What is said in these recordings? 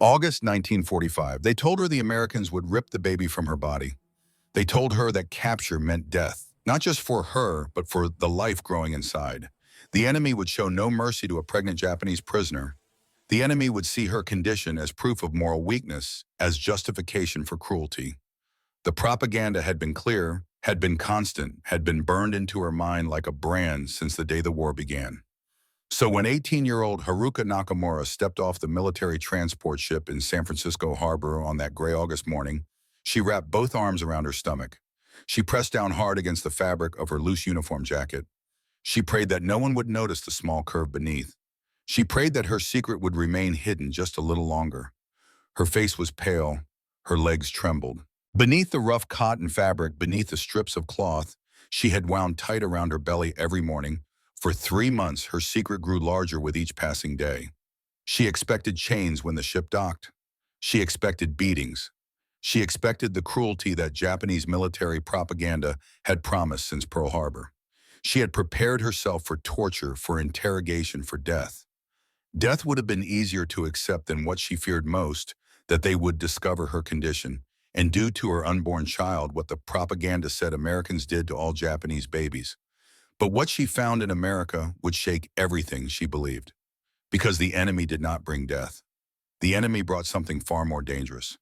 August 1945. They told her the Americans would rip the baby from her body. They told her that capture meant death, not just for her, but for the life growing inside. The enemy would show no mercy to a pregnant Japanese prisoner. The enemy would see her condition as proof of moral weakness, as justification for cruelty. The propaganda had been clear, had been constant, had been burned into her mind like a brand since the day the war began. So when 18-year-old Haruka Nakamura stepped off the military transport ship in San Francisco Harbor on that gray August morning, she wrapped both arms around her stomach. She pressed down hard against the fabric of her loose uniform jacket. She prayed that no one would notice the small curve beneath. She prayed that her secret would remain hidden just a little longer. Her face was pale, her legs trembled. Beneath the rough cotton fabric, beneath the strips of cloth she had wound tight around her belly every morning, for 3 months her secret grew larger with each passing day. She expected chains when the ship docked. She expected beatings. She expected the cruelty that Japanese military propaganda had promised since Pearl Harbor. She had prepared herself for torture, for interrogation, for death. Death would have been easier to accept than what she feared most, that they would discover her condition and do to her unborn child what the propaganda said Americans did to all Japanese babies. But what she found in America would shake everything she believed. Because the enemy did not bring death. The enemy brought something far more dangerous.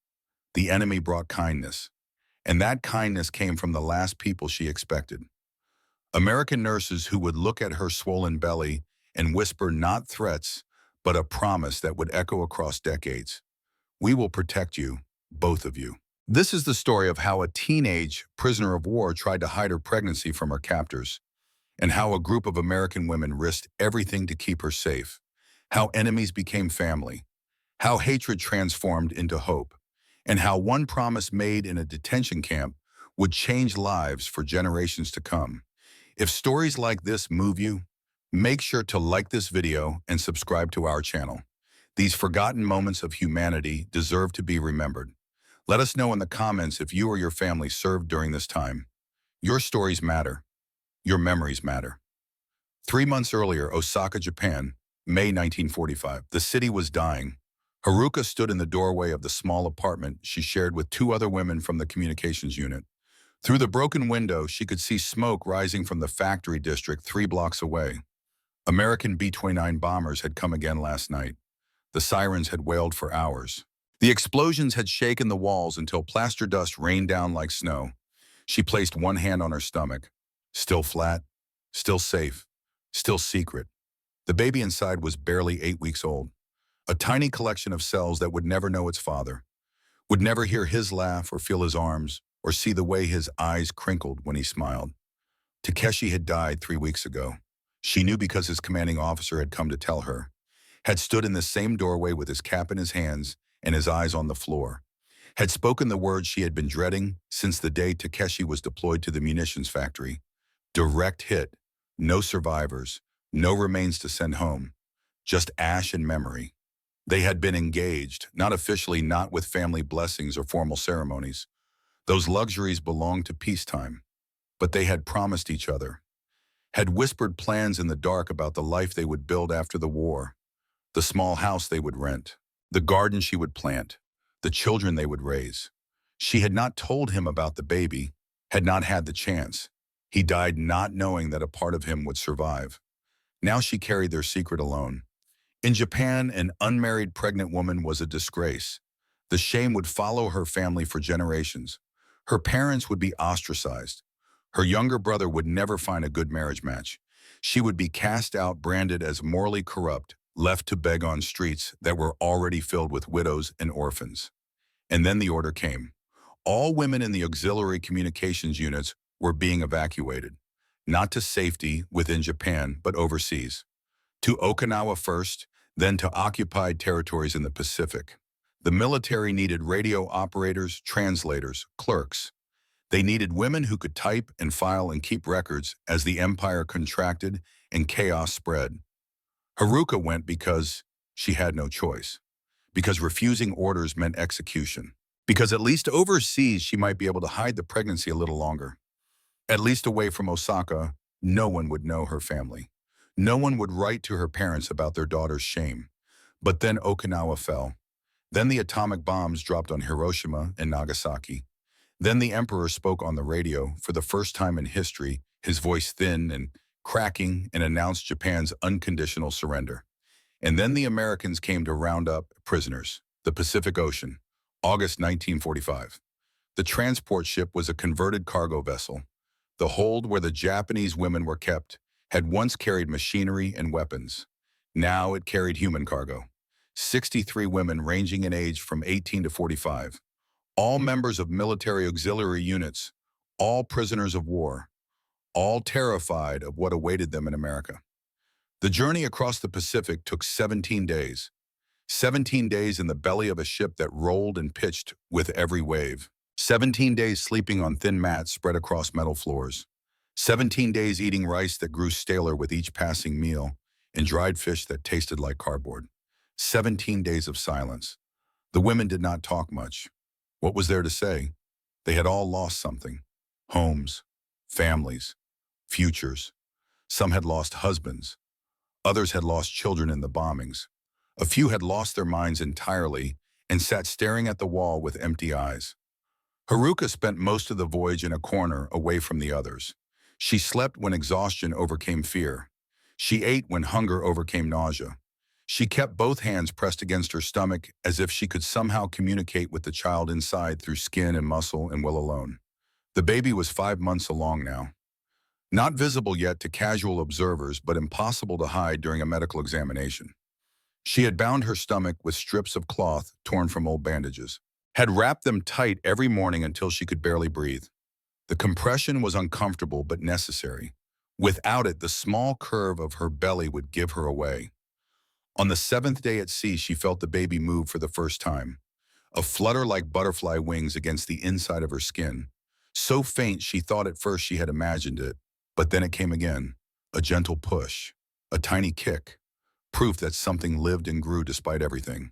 The enemy brought kindness. And that kindness came from the last people she expected. American nurses who would look at her swollen belly and whisper not threats, but a promise that would echo across decades. We will protect you, both of you. This is the story of how a teenage prisoner of war tried to hide her pregnancy from her captors, and how a group of American women risked everything to keep her safe, how enemies became family, how hatred transformed into hope, and how one promise made in a detention camp would change lives for generations to come. If stories like this move you, make sure to like this video and subscribe to our channel. These forgotten moments of humanity deserve to be remembered. Let us know in the comments if you or your family served during this time. Your stories matter. Your memories matter. 3 months earlier, Osaka, Japan, May 1945. The city was dying. Haruka stood in the doorway of the small apartment she shared with 2 other women from the communications unit. Through the broken window, she could see smoke rising from the factory district 3 blocks away. American B-29 bombers had come again last night. The sirens had wailed for hours. The explosions had shaken the walls until plaster dust rained down like snow. She placed one hand on her stomach. Still flat, still safe, still secret. The baby inside was barely 8 weeks old. A tiny collection of cells that would never know its father, would never hear his laugh or feel his arms or see the way his eyes crinkled when he smiled. Takeshi had died 3 weeks ago. She knew because his commanding officer had come to tell her, had stood in the same doorway with his cap in his hands and his eyes on the floor, had spoken the words she had been dreading since the day Takeshi was deployed to the munitions factory. Direct hit, no survivors, no remains to send home, just ash and memory. They had been engaged, not officially, not with family blessings or formal ceremonies. Those luxuries belonged to peacetime. But they had promised each other, had whispered plans in the dark about the life they would build after the war, the small house they would rent, the garden she would plant, the children they would raise. She had not told him about the baby, had not had the chance. He died not knowing that a part of him would survive. Now she carried their secret alone. In Japan, an unmarried pregnant woman was a disgrace. The shame would follow her family for generations. Her parents would be ostracized. Her younger brother would never find a good marriage match. She would be cast out, branded as morally corrupt, left to beg on streets that were already filled with widows and orphans. And then the order came. All women in the auxiliary communications units were being evacuated, not to safety within Japan, but overseas. To Okinawa first, then to occupied territories in the Pacific. The military needed radio operators, translators, clerks. They needed women who could type and file and keep records as the empire contracted and chaos spread. Haruka went because she had no choice, because refusing orders meant execution, because at least overseas she might be able to hide the pregnancy a little longer. At least away from Osaka, no one would know her family. No one would write to her parents about their daughter's shame. But then Okinawa fell. Then the atomic bombs dropped on Hiroshima and Nagasaki. Then the emperor spoke on the radio for the first time in history, his voice thin and cracking, and announced Japan's unconditional surrender. And then the Americans came to round up prisoners. The Pacific Ocean, August 1945. The transport ship was a converted cargo vessel. The hold where the Japanese women were kept had once carried machinery and weapons. Now it carried human cargo. 63 women ranging in age from 18 to 45. All members of military auxiliary units, all prisoners of war, all terrified of what awaited them in America. The journey across the Pacific took 17 days. 17 days in the belly of a ship that rolled and pitched with every wave. 17 days sleeping on thin mats spread across metal floors. 17 days eating rice that grew staler with each passing meal and dried fish that tasted like cardboard. 17 days of silence. The women did not talk much. What was there to say? They had all lost something. Homes, families, futures. Some had lost husbands. Others had lost children in the bombings. A few had lost their minds entirely and sat staring at the wall with empty eyes. Haruka spent most of the voyage in a corner away from the others. She slept when exhaustion overcame fear. She ate when hunger overcame nausea. She kept both hands pressed against her stomach as if she could somehow communicate with the child inside through skin and muscle and will alone. The baby was 5 months along now. Not visible yet to casual observers, but impossible to hide during a medical examination. She had bound her stomach with strips of cloth torn from old bandages, had wrapped them tight every morning until she could barely breathe. The compression was uncomfortable but necessary. Without it, the small curve of her belly would give her away. On the 7th day at sea, she felt the baby move for the first time. A flutter like butterfly wings against the inside of her skin. So faint she thought at first she had imagined it, but then it came again. A gentle push, a tiny kick, proof that something lived and grew despite everything.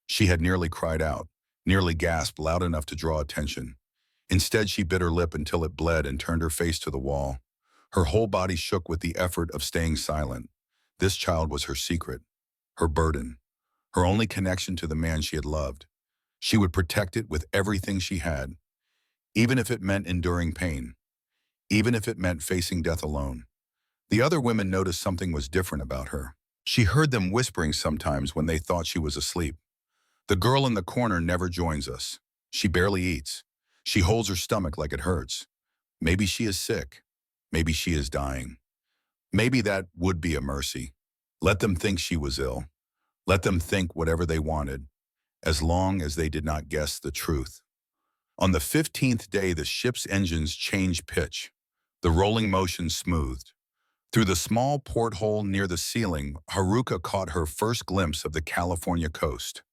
She had nearly cried out, nearly gasped loud enough to draw attention. Instead, she bit her lip until it bled and turned her face to the wall. Her whole body shook with the effort of staying silent. This child was her secret, her burden, her only connection to the man she had loved. She would protect it with everything she had, even if it meant enduring pain, even if it meant facing death alone. The other women noticed something was different about her. She heard them whispering sometimes when they thought she was asleep. The girl in the corner never joins us. She barely eats. She holds her stomach like it hurts. Maybe she is sick. Maybe she is dying. Maybe that would be a mercy. Let them think she was ill. Let them think whatever they wanted, as long as they did not guess the truth. On the 15th day, the ship's engines changed pitch. The rolling motion smoothed. Through the small porthole near the ceiling, Haruka caught her first glimpse of the California coast.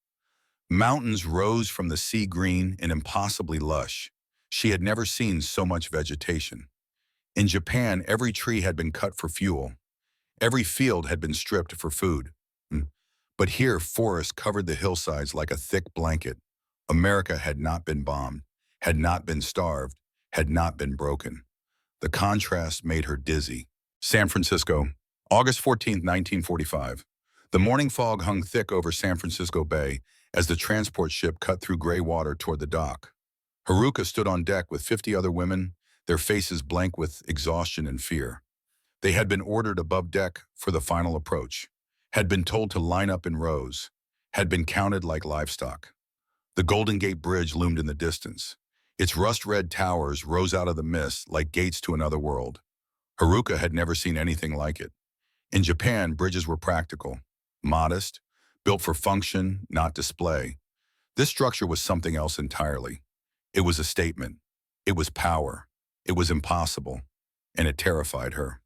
Mountains rose from the sea green and impossibly lush. She had never seen so much vegetation. In Japan, every tree had been cut for fuel. Every field had been stripped for food. But here, forests covered the hillsides like a thick blanket. America had not been bombed, had not been starved, had not been broken. The contrast made her dizzy. San Francisco, August 14, 1945. The morning fog hung thick over San Francisco Bay as the transport ship cut through gray water toward the dock. Haruka stood on deck with 50 other women, their faces blank with exhaustion and fear. They had been ordered above deck for the final approach, had been told to line up in rows, had been counted like livestock. The Golden Gate Bridge loomed in the distance. Its rust-red towers rose out of the mist like gates to another world. Haruka had never seen anything like it. In Japan, bridges were practical, modest, built for function, not display. This structure was something else entirely. It was a statement. It was power. It was impossible. And it terrified her.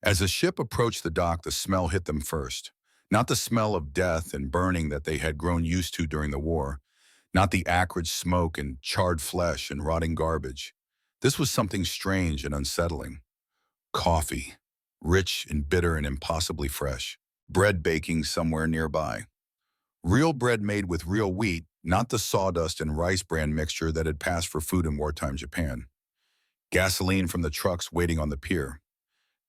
As the ship approached the dock, the smell hit them first. Not the smell of death and burning that they had grown used to during the war. Not the acrid smoke and charred flesh and rotting garbage. This was something strange and unsettling. Coffee, rich and bitter and impossibly fresh. Bread baking somewhere nearby. Real bread made with real wheat, not the sawdust and rice bran mixture that had passed for food in wartime Japan. Gasoline from the trucks waiting on the pier.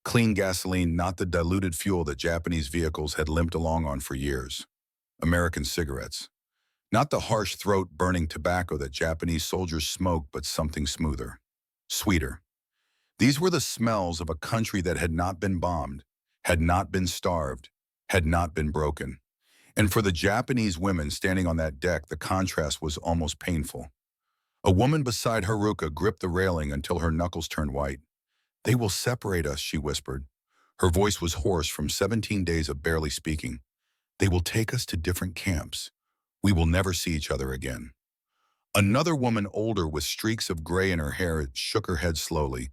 Clean gasoline, not the diluted fuel that Japanese vehicles had limped along on for years. American cigarettes. Not the harsh throat-burning tobacco that Japanese soldiers smoke, but something smoother, sweeter. These were the smells of a country that had not been bombed, had not been starved, had not been broken. And for the Japanese women standing on that deck, the contrast was almost painful. A woman beside Haruka gripped the railing until her knuckles turned white. "They will separate us," she whispered. Her voice was hoarse from 17 days of barely speaking. "They will take us to different camps. We will never see each other again." Another woman, older with streaks of gray in her hair, shook her head slowly.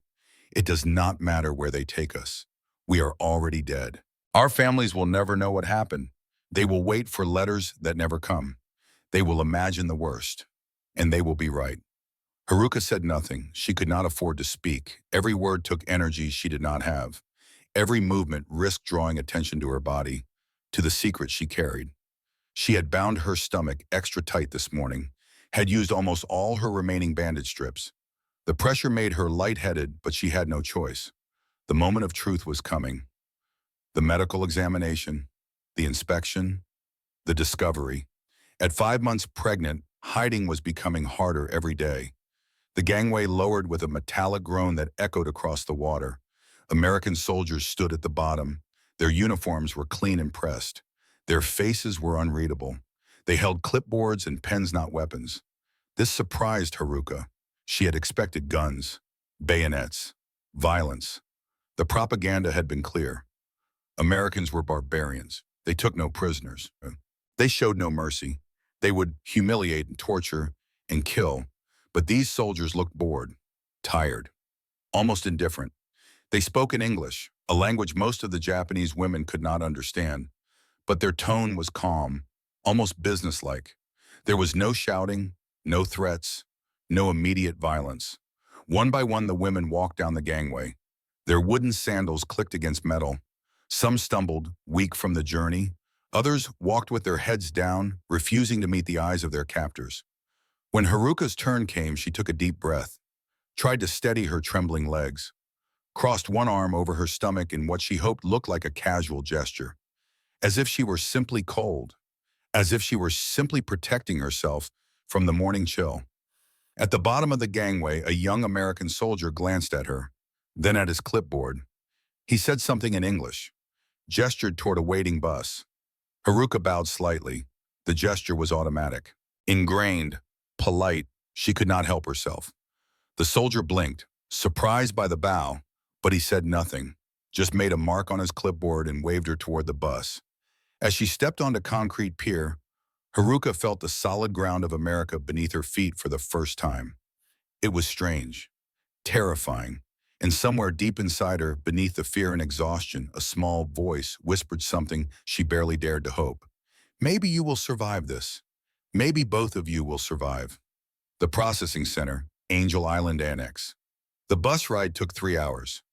"It does not matter where they take us. We are already dead. Our families will never know what happened. They will wait for letters that never come. They will imagine the worst. And they will be right." Haruka said nothing. She could not afford to speak. Every word took energy she did not have. Every movement risked drawing attention to her body, to the secret she carried. She had bound her stomach extra tight this morning, had used almost all her remaining bandage strips. The pressure made her lightheaded, but she had no choice. The moment of truth was coming. The medical examination, the inspection, the discovery. At 5 months pregnant, hiding was becoming harder every day. The gangway lowered with a metallic groan that echoed across the water. American soldiers stood at the bottom. Their uniforms were clean and pressed. Their faces were unreadable. They held clipboards and pens, not weapons. This surprised Haruka. She had expected guns, bayonets, violence. The propaganda had been clear. Americans were barbarians. They took no prisoners. They showed no mercy. They would humiliate and torture and kill. But these soldiers looked bored, tired, almost indifferent. They spoke in English, a language most of the Japanese women could not understand. But their tone was calm, almost businesslike. There was no shouting, no threats, no immediate violence. One by one, the women walked down the gangway. Their wooden sandals clicked against metal. Some stumbled, weak from the journey. Others walked with their heads down, refusing to meet the eyes of their captors. When Haruka's turn came, she took a deep breath, tried to steady her trembling legs, crossed one arm over her stomach in what she hoped looked like a casual gesture, as if she were simply cold, as if she were simply protecting herself from the morning chill. At the bottom of the gangway, a young American soldier glanced at her, then at his clipboard. He said something in English, gestured toward a waiting bus. Haruka bowed slightly. The gesture was automatic, ingrained, polite. She could not help herself. The soldier blinked, surprised by the bow, but he said nothing, just made a mark on his clipboard and waved her toward the bus. As she stepped onto concrete pier, Haruka felt the solid ground of America beneath her feet for the first time. It was strange, terrifying, and somewhere deep inside her, beneath the fear and exhaustion, a small voice whispered something she barely dared to hope. "Maybe you will survive this. Maybe both of you will survive." The processing center, Angel Island Annex. The bus ride took 3 hours.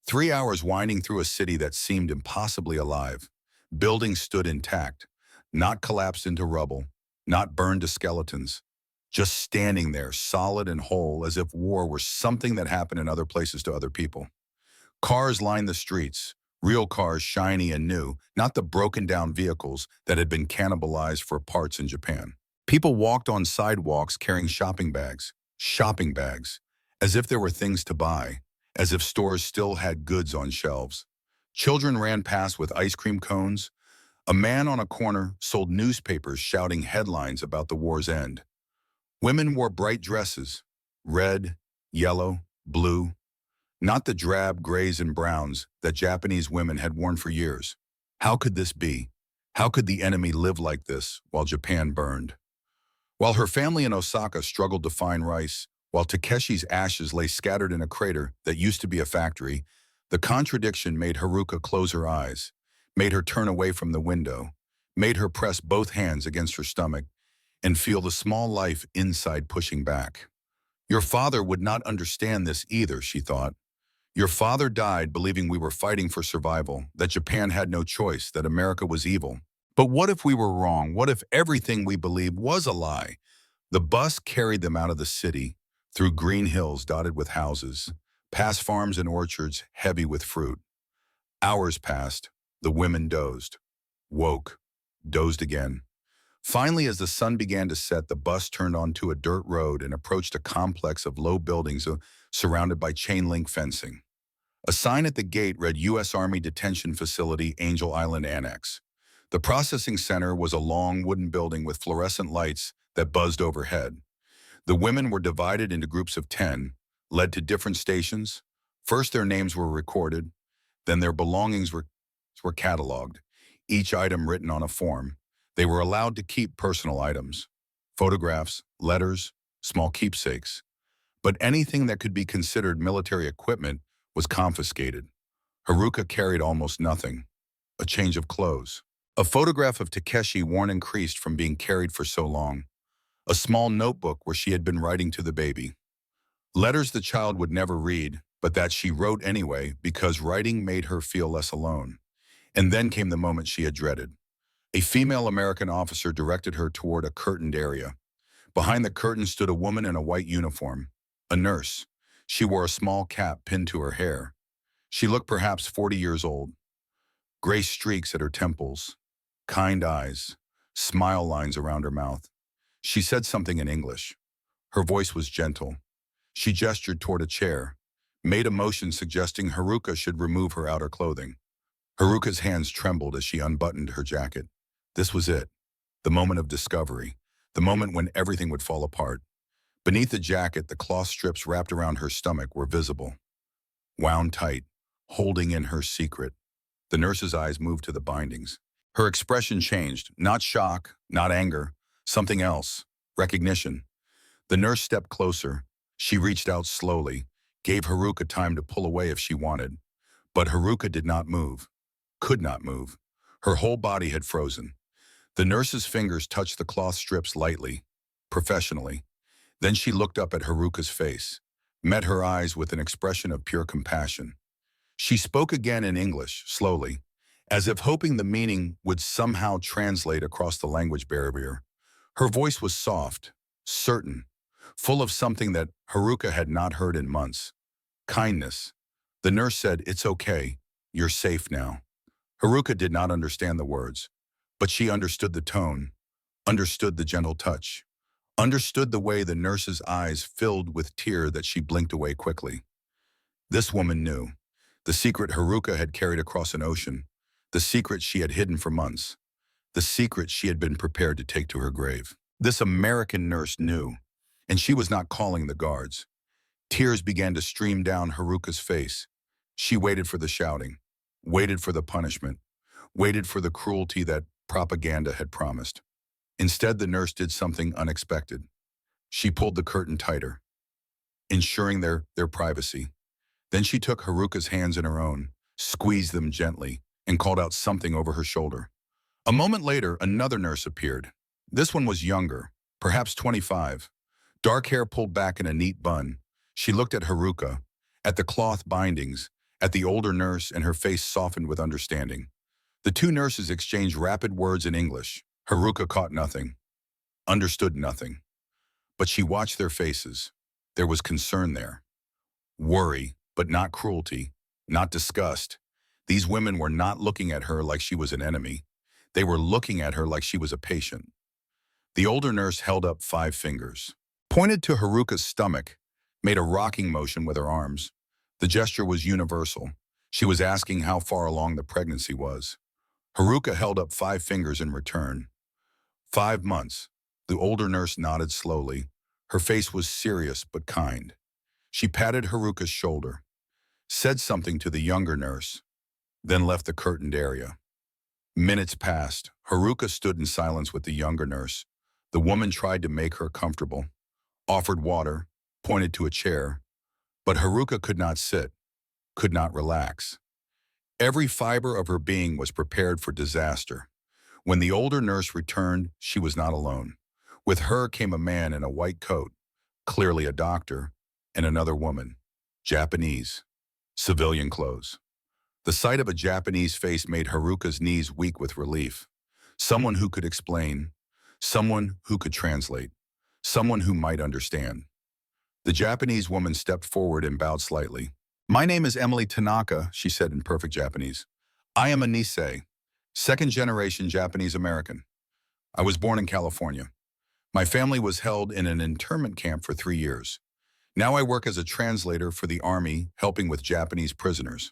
3 hours winding through a city that seemed impossibly alive. Buildings stood intact, not collapsed into rubble, not burned to skeletons, just standing there, solid and whole, as if war were something that happened in other places to other people. Cars lined the streets, real cars, shiny and new, not the broken-down vehicles that had been cannibalized for parts in Japan. People walked on sidewalks carrying shopping bags, as if there were things to buy, as if stores still had goods on shelves. Children ran past with ice cream cones. A man on a corner sold newspapers shouting headlines about the war's end. Women wore bright dresses, red, yellow, blue, not the drab grays and browns that Japanese women had worn for years. How could this be? How could the enemy live like this while Japan burned? While her family in Osaka struggled to find rice, while Takeshi's ashes lay scattered in a crater that used to be a factory, the contradiction made Haruka close her eyes, made her turn away from the window, made her press both hands against her stomach and feel the small life inside pushing back. Your father would not understand this either, she thought. Your father died believing we were fighting for survival, that Japan had no choice, that America was evil. But what if we were wrong? What if everything we believed was a lie? The bus carried them out of the city, through green hills dotted with houses, past farms and orchards heavy with fruit. Hours passed. The women dozed, woke, dozed again. Finally, as the sun began to set, the bus turned onto a dirt road and approached a complex of low buildings surrounded by chain-link fencing. A sign at the gate read U.S. Army Detention Facility, Angel Island Annex. The processing center was a long wooden building with fluorescent lights that buzzed overhead. The women were divided into groups of 10, led to different stations. First, their names were recorded, then their belongings were cataloged, each item written on a form. They were allowed to keep personal items, photographs, letters, small keepsakes. But anything that could be considered military equipment was confiscated. Haruka carried almost nothing, a change of clothes. A photograph of Takeshi worn and creased from being carried for so long. A small notebook where she had been writing to the baby. Letters the child would never read, but that she wrote anyway because writing made her feel less alone. And then came the moment she had dreaded. A female American officer directed her toward a curtained area. Behind the curtain stood a woman in a white uniform, a nurse. She wore a small cap pinned to her hair. She looked perhaps 40 years old. Gray streaks at her temples, kind eyes, smile lines around her mouth. She said something in English. Her voice was gentle. She gestured toward a chair, made a motion suggesting Haruka should remove her outer clothing. Haruka's hands trembled as she unbuttoned her jacket. This was it, the moment of discovery, the moment when everything would fall apart. Beneath the jacket, the cloth strips wrapped around her stomach were visible, wound tight, holding in her secret. The nurse's eyes moved to the bindings. Her expression changed, not shock, not anger, something else, recognition. The nurse stepped closer. She reached out slowly, gave Haruka time to pull away if she wanted. But Haruka did not move, could not move. Her whole body had frozen. The nurse's fingers touched the cloth strips lightly, professionally. Then she looked up at Haruka's face, met her eyes with an expression of pure compassion. She spoke again in English, slowly, as if hoping the meaning would somehow translate across the language barrier. Her voice was soft, certain, full of something that Haruka had not heard in months. Kindness. The nurse said, "It's okay. You're safe now." Haruka did not understand the words, but she understood the tone, understood the gentle touch, understood the way the nurse's eyes filled with tears that she blinked away quickly. This woman knew. The secret Haruka had carried across an ocean, the secret she had hidden for months, the secret she had been prepared to take to her grave. This American nurse knew, and she was not calling the guards. Tears began to stream down Haruka's face. She waited for the shouting, waited for the punishment, waited for the cruelty that propaganda had promised. Instead, the nurse did something unexpected. She pulled the curtain tighter, ensuring their privacy. Then she took Haruka's hands in her own, squeezed them gently, and called out something over her shoulder. A moment later, another nurse appeared. This one was younger, perhaps 25. Dark hair pulled back in a neat bun. She looked at Haruka, at the cloth bindings, at the older nurse, and her face softened with understanding. The two nurses exchanged rapid words in English. Haruka caught nothing, understood nothing. But she watched their faces. There was concern there. Worry, but not cruelty, not disgust. These women were not looking at her like she was an enemy. They were looking at her like she was a patient. The older nurse held up 5 fingers, pointed to Haruka's stomach, made a rocking motion with her arms. The gesture was universal. She was asking how far along the pregnancy was. Haruka held up 5 fingers in return. 5 months. The older nurse nodded slowly. Her face was serious but kind. She patted Haruka's shoulder, said something to the younger nurse, then left the curtained area. Minutes passed. Haruka stood in silence with the younger nurse. The woman tried to make her comfortable, offered water, pointed to a chair, but Haruka could not sit, could not relax. Every fiber of her being was prepared for disaster. When the older nurse returned, she was not alone. With her came a man in a white coat, clearly a doctor, and another woman, Japanese, civilian clothes. The sight of a Japanese face made Haruka's knees weak with relief. Someone who could explain, someone who could translate, someone who might understand. The Japanese woman stepped forward and bowed slightly. "My name is Emily Tanaka," she said in perfect Japanese. "I am a Nisei, second-generation Japanese American. I was born in California. My family was held in an internment camp for 3 years. Now I work as a translator for the Army, helping with Japanese prisoners.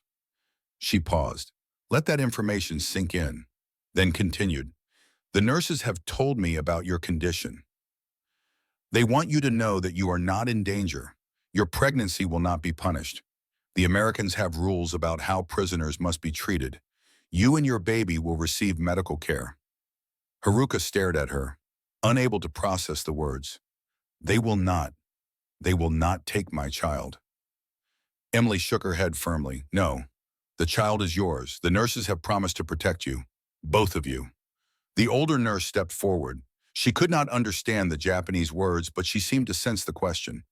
She paused. Let that information sink in. Then continued. The nurses have told me about your condition. They want you to know that you are not in danger. Your pregnancy will not be punished. The Americans have rules about how prisoners must be treated. You and your baby will receive medical care. Haruka stared at her, unable to process the words. They will not. They will not take my child. Emily shook her head firmly. No, the child is yours. The nurses have promised to protect you. Both of you. The older nurse stepped forward. She could not understand the Japanese words, but she seemed to sense the question.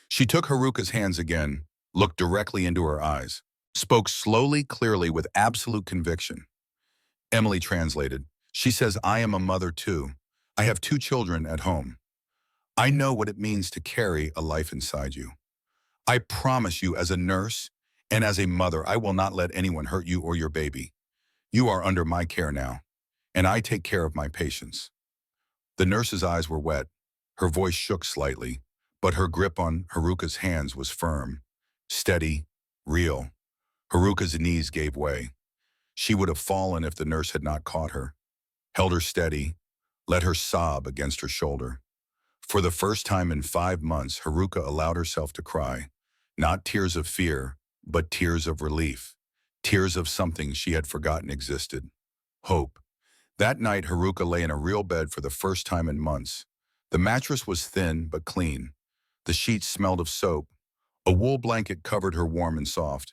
She took Haruka's hands again, looked directly into her eyes, spoke slowly, clearly, with absolute conviction. Emily translated. She says, I am a mother too. I have 2 children at home. I know what it means to carry a life inside you. I promise you, as a nurse and as a mother, I will not let anyone hurt you or your baby. You are under my care now, and I take care of my patients. The nurse's eyes were wet. Her voice shook slightly, but her grip on Haruka's hands was firm, steady, real. Haruka's knees gave way. She would have fallen if the nurse had not caught her, held her steady, let her sob against her shoulder. For the first time in 5 months, Haruka allowed herself to cry, not tears of fear, but tears of relief, tears of something she had forgotten existed. Hope. That night, Haruka lay in a real bed for the first time in months. The mattress was thin but clean. The sheets smelled of soap. A wool blanket covered her warm and soft.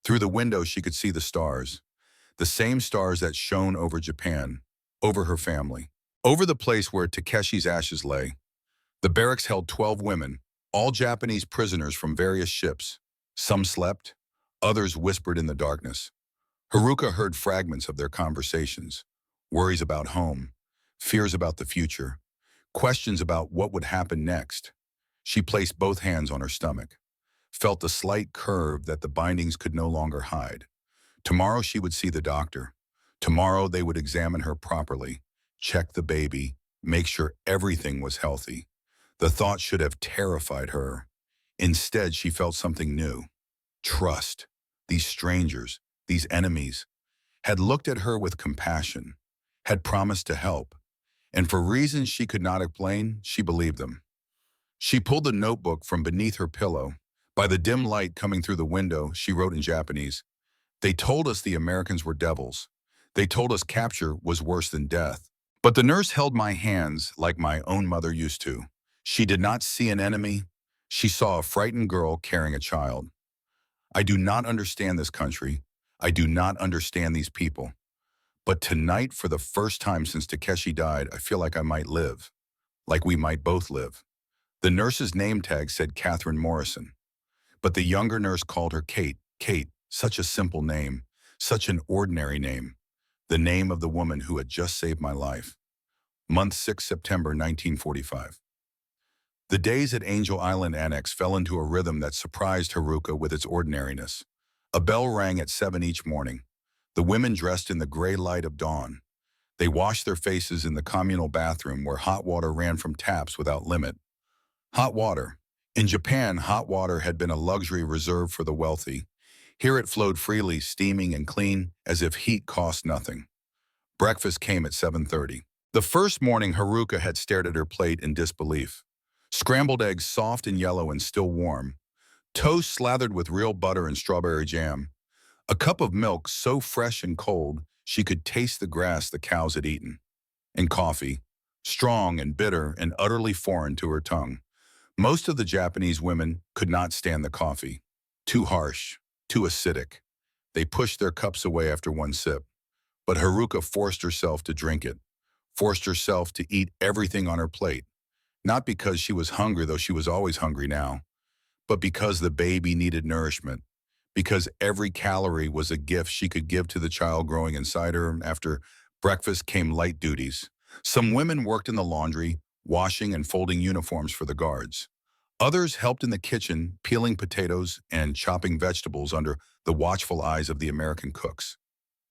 Through the window, she could see the stars, the same stars that shone over Japan, over her family, over the place where Takeshi's ashes lay. The barracks held 12 women, all Japanese prisoners from various ships. Some slept, others whispered in the darkness. Haruka heard fragments of their conversations, worries about home, fears about the future, questions about what would happen next. She placed both hands on her stomach, felt the slight curve that the bindings could no longer hide. Tomorrow she would see the doctor. Tomorrow they would examine her properly, check the baby, make sure everything was healthy. The thought should have terrified her. Instead, she felt something new. Trust. These strangers, these enemies, had looked at her with compassion, had promised to help, and for reasons she could not explain, she believed them. She pulled the notebook from beneath her pillow. By the dim light coming through the window, she wrote in Japanese, They told us the Americans were devils. They told us capture was worse than death. But the nurse held my hands like my own mother used to. She did not see an enemy. She saw a frightened girl carrying a child. I do not understand this country. I do not understand these people. But tonight, for the first time since Takeshi died, I feel like I might live. Like we might both live. The nurse's name tag said Catherine Morrison. But the younger nurse called her Kate. Kate, such a simple name, such an ordinary name. The name of the woman who had just saved my life. Month 6, September 1945. The days at Angel Island Annex fell into a rhythm that surprised Haruka with its ordinariness. A bell rang at 7 each morning. The women dressed in the gray light of dawn. They washed their faces in the communal bathroom where hot water ran from taps without limit. Hot water. In Japan, hot water had been a luxury reserved for the wealthy. Here it flowed freely, steaming and clean, as if heat cost nothing. Breakfast came at 7:30. The first morning, Haruka had stared at her plate in disbelief. Scrambled eggs soft and yellow and still warm. Toast slathered with real butter and strawberry jam. A cup of milk so fresh and cold she could taste the grass the cows had eaten. And coffee, strong and bitter and utterly foreign to her tongue. Most of the Japanese women could not stand the coffee. Too harsh, too acidic. They pushed their cups away after one sip. But Haruka forced herself to drink it, forced herself to eat everything on her plate. Not because she was hungry, though she was always hungry now, but because the baby needed nourishment, because every calorie was a gift she could give to the child growing inside her. After breakfast came light duties. Some women worked in the laundry, washing and folding uniforms for the guards. Others helped in the kitchen, peeling potatoes and chopping vegetables under the watchful eyes of the American cooks.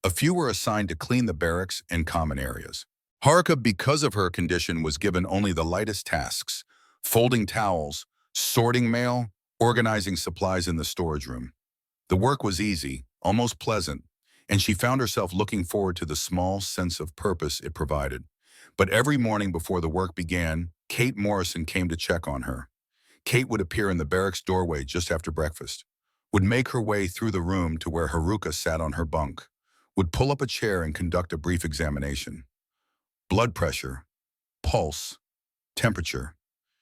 A few were assigned to clean the barracks and common areas. Haruka, because of her condition, was given only the lightest tasks: folding towels, sorting mail, organizing supplies in the storage room. The work was easy, almost pleasant, and she found herself looking forward to the small sense of purpose it provided. But every morning before the work began, Kate Morrison came to check on her. Kate would appear in the barracks doorway just after breakfast, would make her way through the room to where Haruka sat on her bunk, would pull up a chair and conduct a brief examination. Blood pressure, pulse, temperature.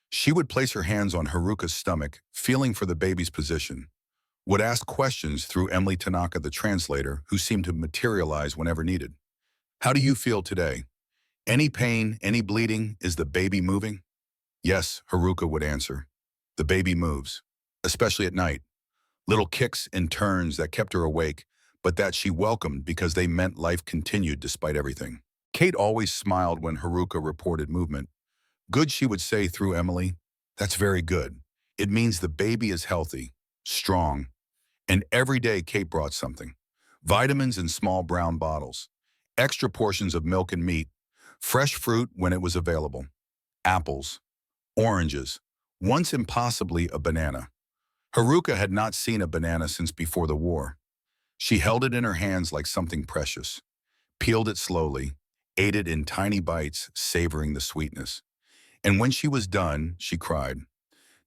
She would place her hands on Haruka's stomach, feeling for the baby's position, would ask questions through Emily Tanaka, the translator, who seemed to materialize whenever needed. "How do you feel today? Any pain, any bleeding? Is the baby moving?" "Yes," Haruka would answer. "The baby moves, especially at night. Little kicks and turns that kept her awake, but that she welcomed because they meant life continued despite everything." Kate always smiled when Haruka reported movement. "Good," she would say through Emily. "That's very good. It means the baby is healthy, strong." And every day Kate brought something: vitamins in small brown bottles, extra portions of milk and meat, fresh fruit when it was available, apples, oranges, once impossibly a banana. Haruka had not seen a banana since before the war. She held it in her hands like something precious, peeled it slowly, ate it in tiny bites, savoring the sweetness. And when she was done, she cried,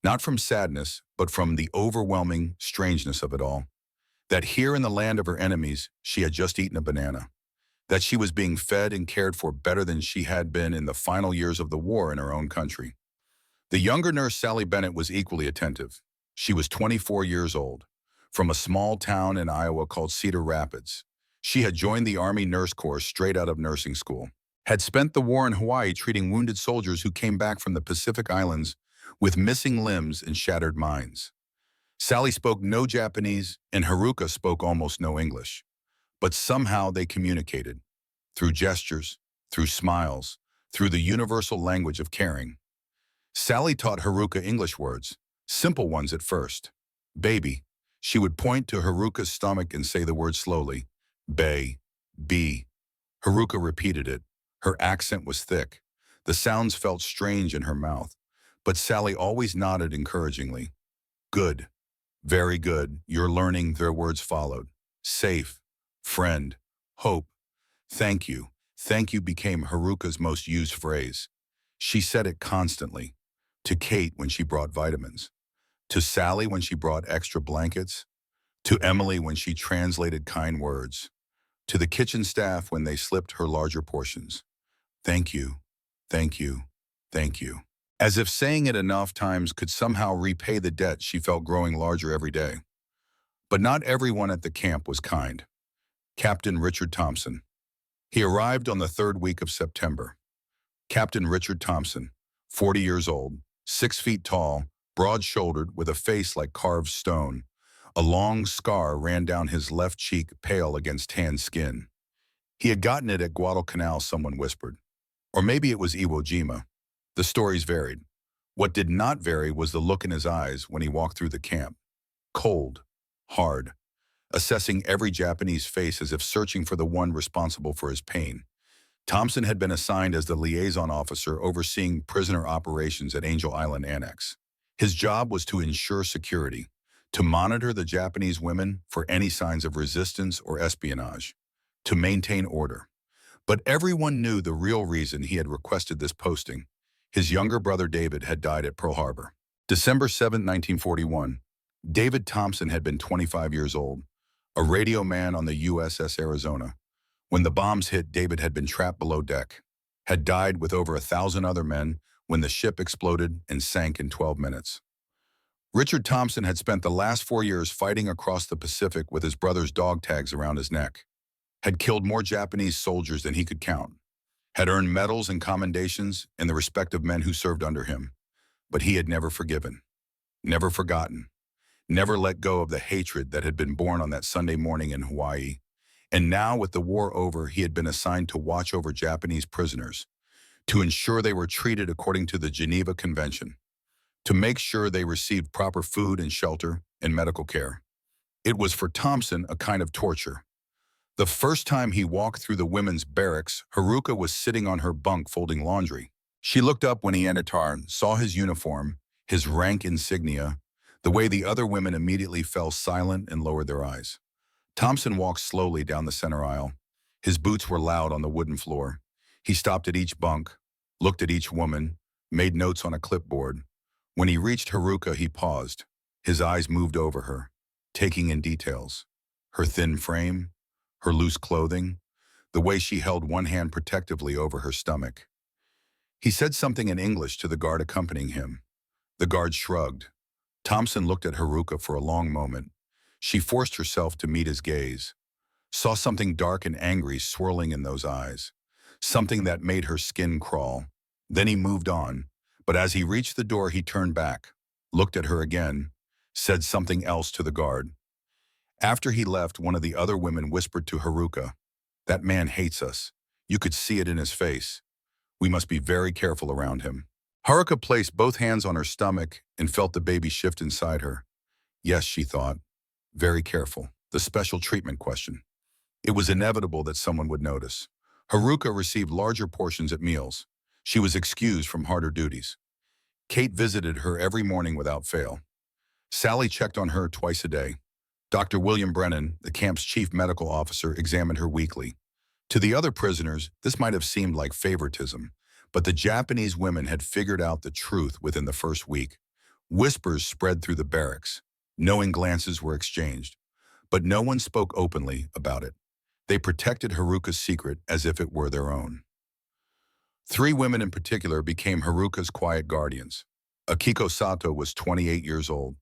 not from sadness, but from the overwhelming strangeness of it all. That here in the land of her enemies, she had just eaten a banana. That she was being fed and cared for better than she had been in the final years of the war in her own country. The younger nurse, Sally Bennett, was equally attentive. She was 24 years old, from a small town in Iowa called Cedar Rapids. She had joined the Army Nurse Corps straight out of nursing school, had spent the war in Hawaii treating wounded soldiers who came back from the Pacific Islands with missing limbs and shattered minds. Sally spoke no Japanese, and Haruka spoke almost no English. But somehow they communicated, through gestures, through smiles, through the universal language of caring. Sally taught Haruka English words, simple ones at first. Baby. She would point to Haruka's stomach and say the word slowly. Bay. B. Haruka repeated it. Her accent was thick. The sounds felt strange in her mouth. But Sally always nodded encouragingly. Good. Very good. You're learning, their words followed. Safe. Friend. Hope. Thank you. Thank you became Haruka's most used phrase. She said it constantly. To Kate when she brought vitamins. To Sally when she brought extra blankets. To Emily when she translated kind words. To the kitchen staff when they slipped her larger portions. Thank you. Thank you. Thank you. As if saying it enough times could somehow repay the debt she felt growing larger every day. But not everyone at the camp was kind. Captain Richard Thompson. He arrived on the third week of September. Captain Richard Thompson, 40 years old, 6 feet tall, broad-shouldered, with a face like carved stone. A long scar ran down his left cheek, pale against tan skin. He had gotten it at Guadalcanal, someone whispered. Or maybe it was Iwo Jima. The stories varied. What did not vary was the look in his eyes when he walked through the camp. Cold, hard, assessing every Japanese face as if searching for the one responsible for his pain. Thompson had been assigned as the liaison officer overseeing prisoner operations at Angel Island Annex. His job was to ensure security, to monitor the Japanese women for any signs of resistance or espionage, to maintain order. But everyone knew the real reason he had requested this posting. His younger brother David had died at Pearl Harbor. December 7, 1941. David Thompson had been 25 years old, a radio man on the USS Arizona. When the bombs hit, David had been trapped below deck, had died with over 1,000 other men when the ship exploded and sank in 12 minutes. Richard Thompson had spent the last 4 years fighting across the Pacific with his brother's dog tags around his neck, had killed more Japanese soldiers than he could count, had earned medals and commendations in the respect of men who served under him. But he had never forgiven, never forgotten, never let go of the hatred that had been born on that Sunday morning in Hawaii. And now, with the war over, he had been assigned to watch over Japanese prisoners, to ensure they were treated according to the Geneva Convention, to make sure they received proper food and shelter and medical care. It was for Thompson a kind of torture. The first time he walked through the women's barracks, Haruka was sitting on her bunk folding laundry. She looked up when he entered, saw his uniform, his rank insignia, the way the other women immediately fell silent and lowered their eyes. Thompson walked slowly down the center aisle. His boots were loud on the wooden floor. He stopped at each bunk, looked at each woman, made notes on a clipboard. When he reached Haruka, he paused. His eyes moved over her, taking in details. Her thin frame, her loose clothing, the way she held one hand protectively over her stomach. He said something in English to the guard accompanying him. The guard shrugged. Thompson looked at Haruka for a long moment. She forced herself to meet his gaze, saw something dark and angry swirling in those eyes, something that made her skin crawl. Then he moved on, but as he reached the door, he turned back, looked at her again, said something else to the guard. After he left, one of the other women whispered to Haruka, "That man hates us. You could see it in his face. We must be very careful around him." Haruka placed both hands on her stomach and felt the baby shift inside her. Yes, she thought, very careful. The special treatment question. It was inevitable that someone would notice. Haruka received larger portions at meals. She was excused from harder duties. Kate visited her every morning without fail. Sally checked on her twice a day. Dr. William Brennan, the camp's chief medical officer, examined her weekly. To the other prisoners, this might have seemed like favoritism, but the Japanese women had figured out the truth within the first week. Whispers spread through the barracks. Knowing glances were exchanged, but no one spoke openly about it. They protected Haruka's secret as if it were their own. 3 women in particular became Haruka's quiet guardians. Akiko Sato was 28 years old.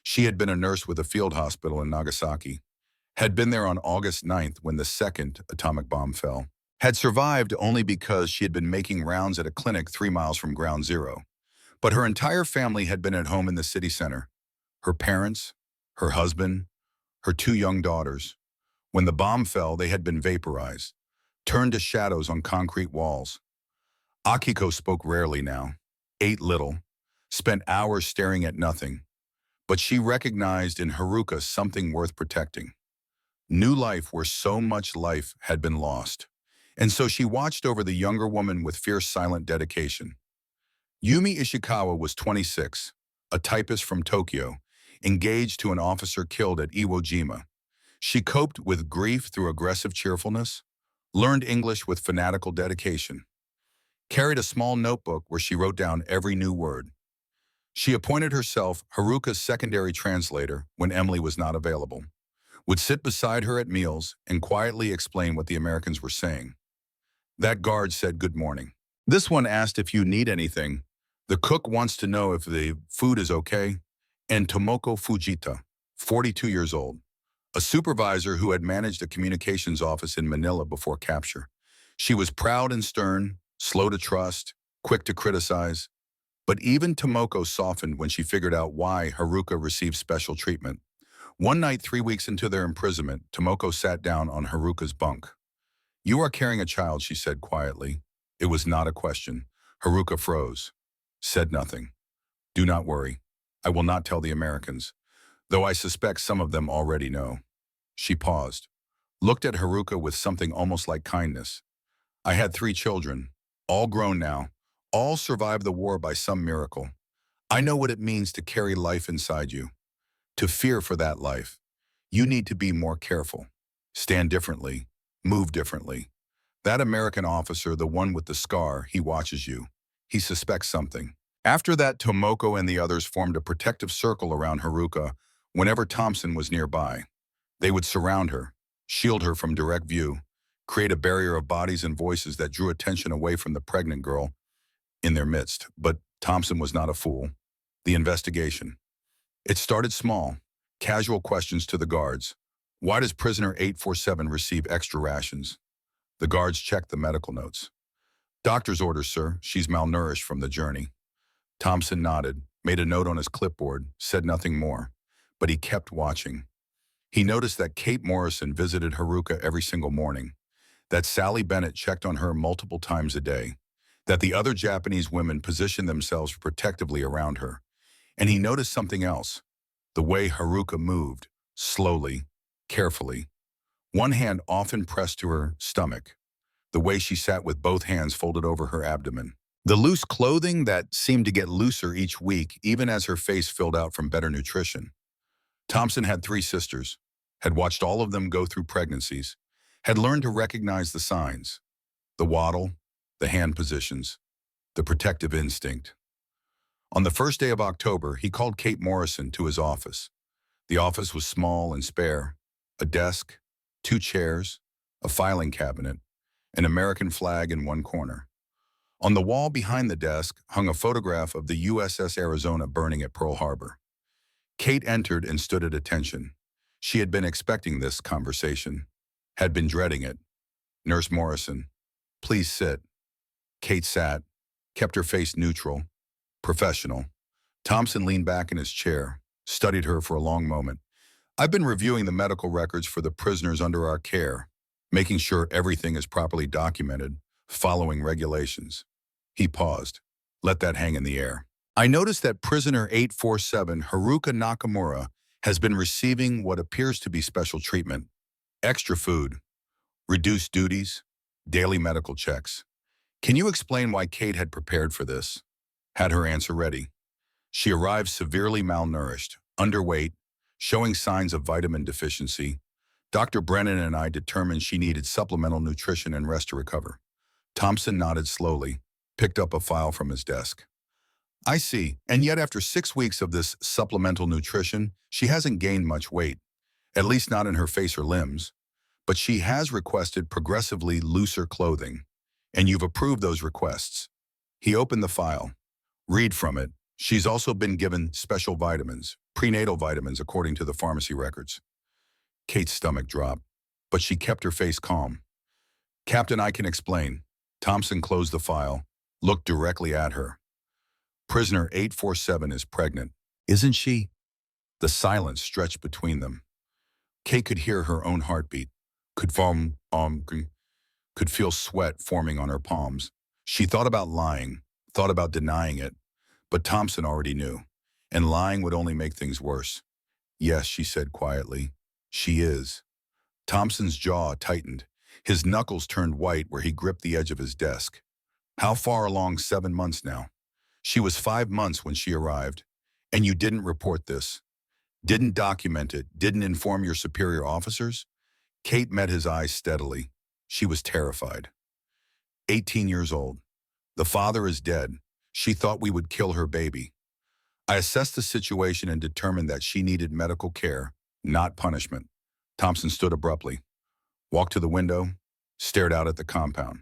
She had been a nurse with a field hospital in Nagasaki, had been there on August 9th when the second atomic bomb fell, had survived only because she had been making rounds at a clinic 3 miles from Ground Zero. But her entire family had been at home in the city center. Her parents, her husband, her 2 young daughters. When the bomb fell, they had been vaporized, turned to shadows on concrete walls. Akiko spoke rarely now, ate little, spent hours staring at nothing. But she recognized in Haruka something worth protecting. New life where so much life had been lost. And so she watched over the younger woman with fierce, silent dedication. Yumi Ishikawa was 26, a typist from Tokyo, engaged to an officer killed at Iwo Jima. She coped with grief through aggressive cheerfulness, learned English with fanatical dedication, carried a small notebook where she wrote down every new word. She appointed herself Haruka's secondary translator when Emily was not available, would sit beside her at meals and quietly explain what the Americans were saying. That guard said good morning. This one asked if you need anything. The cook wants to know if the food is okay. And Tomoko Fujita, 42 years old, a supervisor who had managed a communications office in Manila before capture. She was proud and stern, slow to trust, quick to criticize. But even Tomoko softened when she figured out why Haruka received special treatment. One night, 3 weeks into their imprisonment, Tomoko sat down on Haruka's bunk. "You are carrying a child," she said quietly. It was not a question. Haruka froze, said nothing. "Do not worry. I will not tell the Americans, though I suspect some of them already know." She paused, looked at Haruka with something almost like kindness. "I had 3 children, all grown now, all survived the war by some miracle. I know what it means to carry life inside you, to fear for that life. You need to be more careful, stand differently, move differently. That American officer, the one with the scar, he watches you. He suspects something." After that, Tomoko and the others formed a protective circle around Haruka whenever Thompson was nearby. They would surround her, shield her from direct view, create a barrier of bodies and voices that drew attention away from the pregnant girl in their midst. But Thompson was not a fool. The investigation. It started small, casual questions to the guards. "Why does prisoner 847 receive extra rations?" The guards checked the medical notes. "Doctor's orders, sir. She's malnourished from the journey." Thompson nodded, made a note on his clipboard, said nothing more, but he kept watching. He noticed that Kate Morrison visited Haruka every single morning, that Sally Bennett checked on her multiple times a day, that the other Japanese women positioned themselves protectively around her. And he noticed something else, the way Haruka moved, slowly, carefully. one hand often pressed to her stomach, the way she sat with both hands folded over her abdomen. The loose clothing that seemed to get looser each week, even as her face filled out from better nutrition. Thompson had 3 sisters, had watched all of them go through pregnancies, had learned to recognize the signs, the waddle, the hand positions, the protective instinct. On the first day of October, he called Kate Morrison to his office. The office was small and spare, a desk, 2 chairs, a filing cabinet, an American flag in one corner. On the wall behind the desk hung a photograph of the USS Arizona burning at Pearl Harbor. Kate entered and stood at attention. She had been expecting this conversation, had been dreading it. Nurse Morrison, please sit. Kate sat, kept her face neutral, professional. Thompson leaned back in his chair, studied her for a long moment. I've been reviewing the medical records for the prisoners under our care, making sure everything is properly documented, following regulations. He paused. Let that hang in the air. I noticed that prisoner 847, Haruka Nakamura, has been receiving what appears to be special treatment. Extra food, reduced duties, daily medical checks. Can you explain why Kate had prepared for this? Had her answer ready. She arrived severely malnourished, underweight, showing signs of vitamin deficiency. Dr. Brennan and I determined she needed supplemental nutrition and rest to recover. Thompson nodded slowly, picked up a file from his desk. I see, and yet after 6 weeks of this supplemental nutrition, she hasn't gained much weight, at least not in her face or limbs. But she has requested progressively looser clothing, and you've approved those requests. He opened the file. Read from it. She's also been given special vitamins, prenatal vitamins according to the pharmacy records. Kate's stomach dropped, but she kept her face calm. Captain, I can explain. Thompson closed the file, looked directly at her. Prisoner 847 is pregnant, isn't she? The silence stretched between them. Kate could hear her own heartbeat, could feel sweat forming on her palms. She thought about lying, thought about denying it, but Thompson already knew, and lying would only make things worse. Yes, she said quietly, she is. Thompson's jaw tightened. His knuckles turned white where he gripped the edge of his desk. How far along? 7 months now. She was 5 months when she arrived, and you didn't report this, didn't document it, didn't inform your superior officers? Kate met his eyes steadily. She was terrified. 18 years old. The father is dead. She thought we would kill her baby. I assessed the situation and determined that she needed medical care, not punishment. Thompson stood abruptly, walked to the window, stared out at the compound.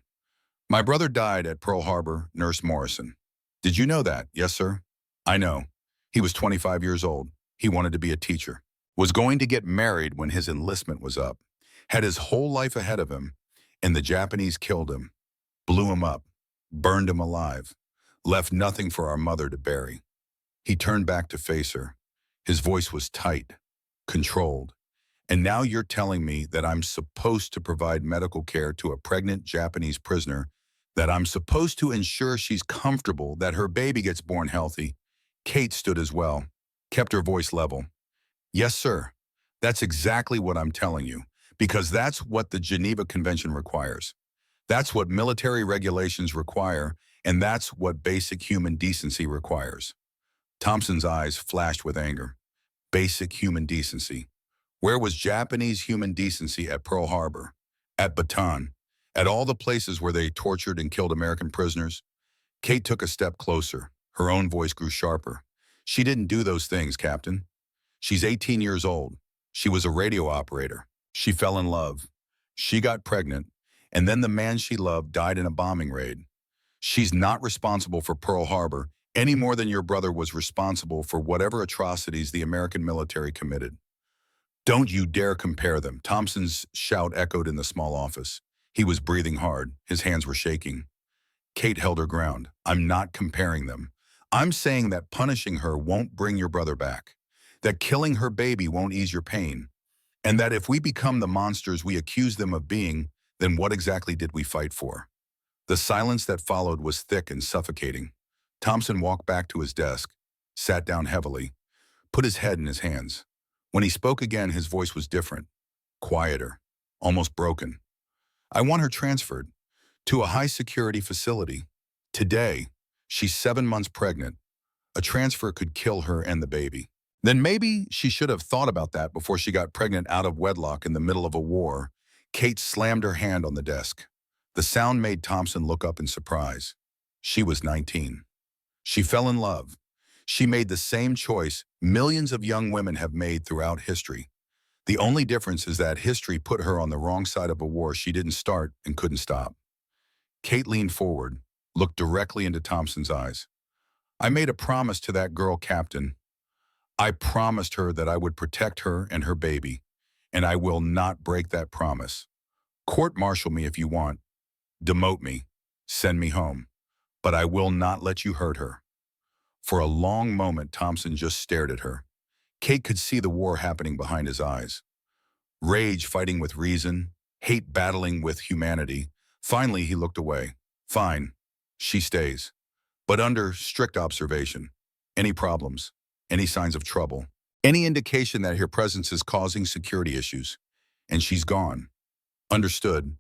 My brother died at Pearl Harbor, Nurse Morrison. Did you know that? Yes, sir. I know. He was 25 years old. He wanted to be a teacher. Was going to get married when his enlistment was up. Had his whole life ahead of him, and the Japanese killed him, blew him up, burned him alive, left nothing for our mother to bury. He turned back to face her. His voice was tight, controlled. And now you're telling me that I'm supposed to provide medical care to a pregnant Japanese prisoner, that I'm supposed to ensure she's comfortable, that her baby gets born healthy. Kate stood as well, kept her voice level. Yes, sir. That's exactly what I'm telling you, because that's what the Geneva Convention requires. That's what military regulations require, and that's what basic human decency requires. Thompson's eyes flashed with anger. Basic human decency. Where was Japanese human decency at Pearl Harbor, at Bataan, at all the places where they tortured and killed American prisoners? Kate took a step closer. Her own voice grew sharper. She didn't do those things, Captain. She's 18 years old. She was a radio operator. She fell in love. She got pregnant, and then the man she loved died in a bombing raid. She's not responsible for Pearl Harbor any more than your brother was responsible for whatever atrocities the American military committed. Don't you dare compare them. Thompson's shout echoed in the small office. He was breathing hard. His hands were shaking. Kate held her ground. I'm not comparing them. I'm saying that punishing her won't bring your brother back, that killing her baby won't ease your pain, and that if we become the monsters we accuse them of being, then what exactly did we fight for? The silence that followed was thick and suffocating. Thompson walked back to his desk, sat down heavily, put his head in his hands. When he spoke again, his voice was different, quieter. almost broken. I want her transferred to a high-security facility. Today, she's 7 months pregnant. A transfer could kill her and the baby. Then maybe she should have thought about that before she got pregnant out of wedlock in the middle of a war. Kate slammed her hand on the desk. The sound made Thompson look up in surprise. She was 19. She fell in love. She made the same choice millions of young women have made throughout history. The only difference is that history put her on the wrong side of a war she didn't start and couldn't stop. Kate leaned forward, looked directly into Thompson's eyes. I made a promise to that girl, Captain. I promised her that I would protect her and her baby, and I will not break that promise. Court-martial me if you want. Demote me. Send me home. But I will not let you hurt her. For a long moment, Thompson just stared at her. Kate could see the war happening behind his eyes. Rage fighting with reason, hate battling with humanity. Finally, he looked away. Fine. She stays. But under strict observation. Any problems, any signs of trouble, any indication that her presence is causing security issues. And she's gone. Understood.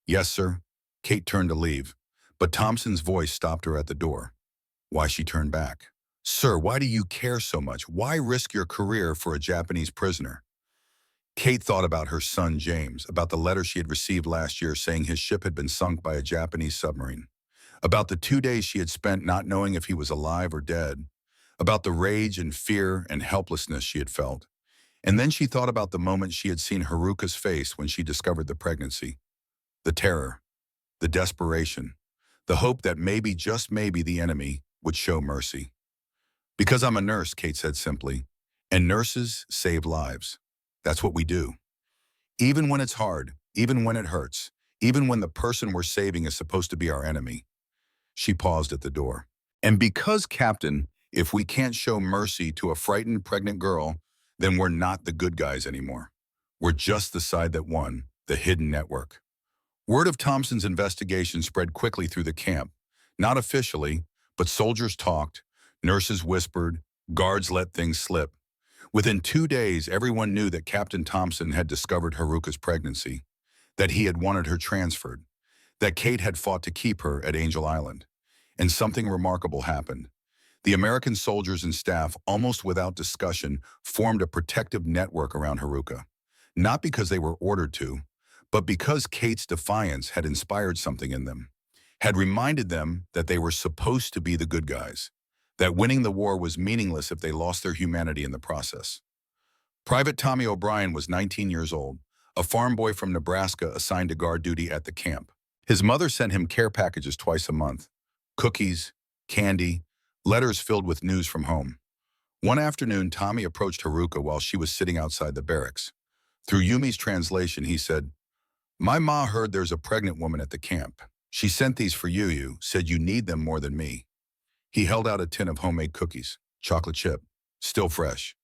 Yes, sir. Kate turned to leave, but Thompson's voice stopped her at the door. Why she turned back. Sir, why do you care so much? Why risk your career for a Japanese prisoner? Kate thought about her son, James, about the letter she had received last year saying his ship had been sunk by a Japanese submarine, about the 2 days she had spent not knowing if he was alive or dead, about the rage and fear and helplessness she had felt. And then she thought about the moment she had seen Haruka's face when she discovered the pregnancy. The terror, the desperation, the hope that maybe, just maybe, the enemy would show mercy. Because I'm a nurse, Kate said simply, and nurses save lives. That's what we do. Even when it's hard, even when it hurts, even when the person we're saving is supposed to be our enemy. She paused at the door. And because, Captain, if we can't show mercy to a frightened pregnant girl, then we're not the good guys anymore. We're just the side that won, the hidden network. Word of Thompson's investigation spread quickly through the camp. Not officially, but soldiers talked, nurses whispered, guards let things slip. Within 2 days, everyone knew that Captain Thompson had discovered Haruka's pregnancy, that he had wanted her transferred, that Kate had fought to keep her at Angel Island. And something remarkable happened. The American soldiers and staff, almost without discussion, formed a protective network around Haruka. Not because they were ordered to, but because Kate's defiance had inspired something in them, had reminded them that they were supposed to be the good guys, that winning the war was meaningless if they lost their humanity in the process. Private Tommy O'Brien was 19 years old, a farm boy from Nebraska assigned to guard duty at the camp. His mother sent him care packages twice a month, cookies, candy, letters filled with news from home. One afternoon, Tommy approached Haruka while she was sitting outside the barracks. Through Yumi's translation, he said, "My ma heard there's a pregnant woman at the camp. She sent these for you, said you need them more than me." He held out a tin of homemade cookies, chocolate chip, still fresh.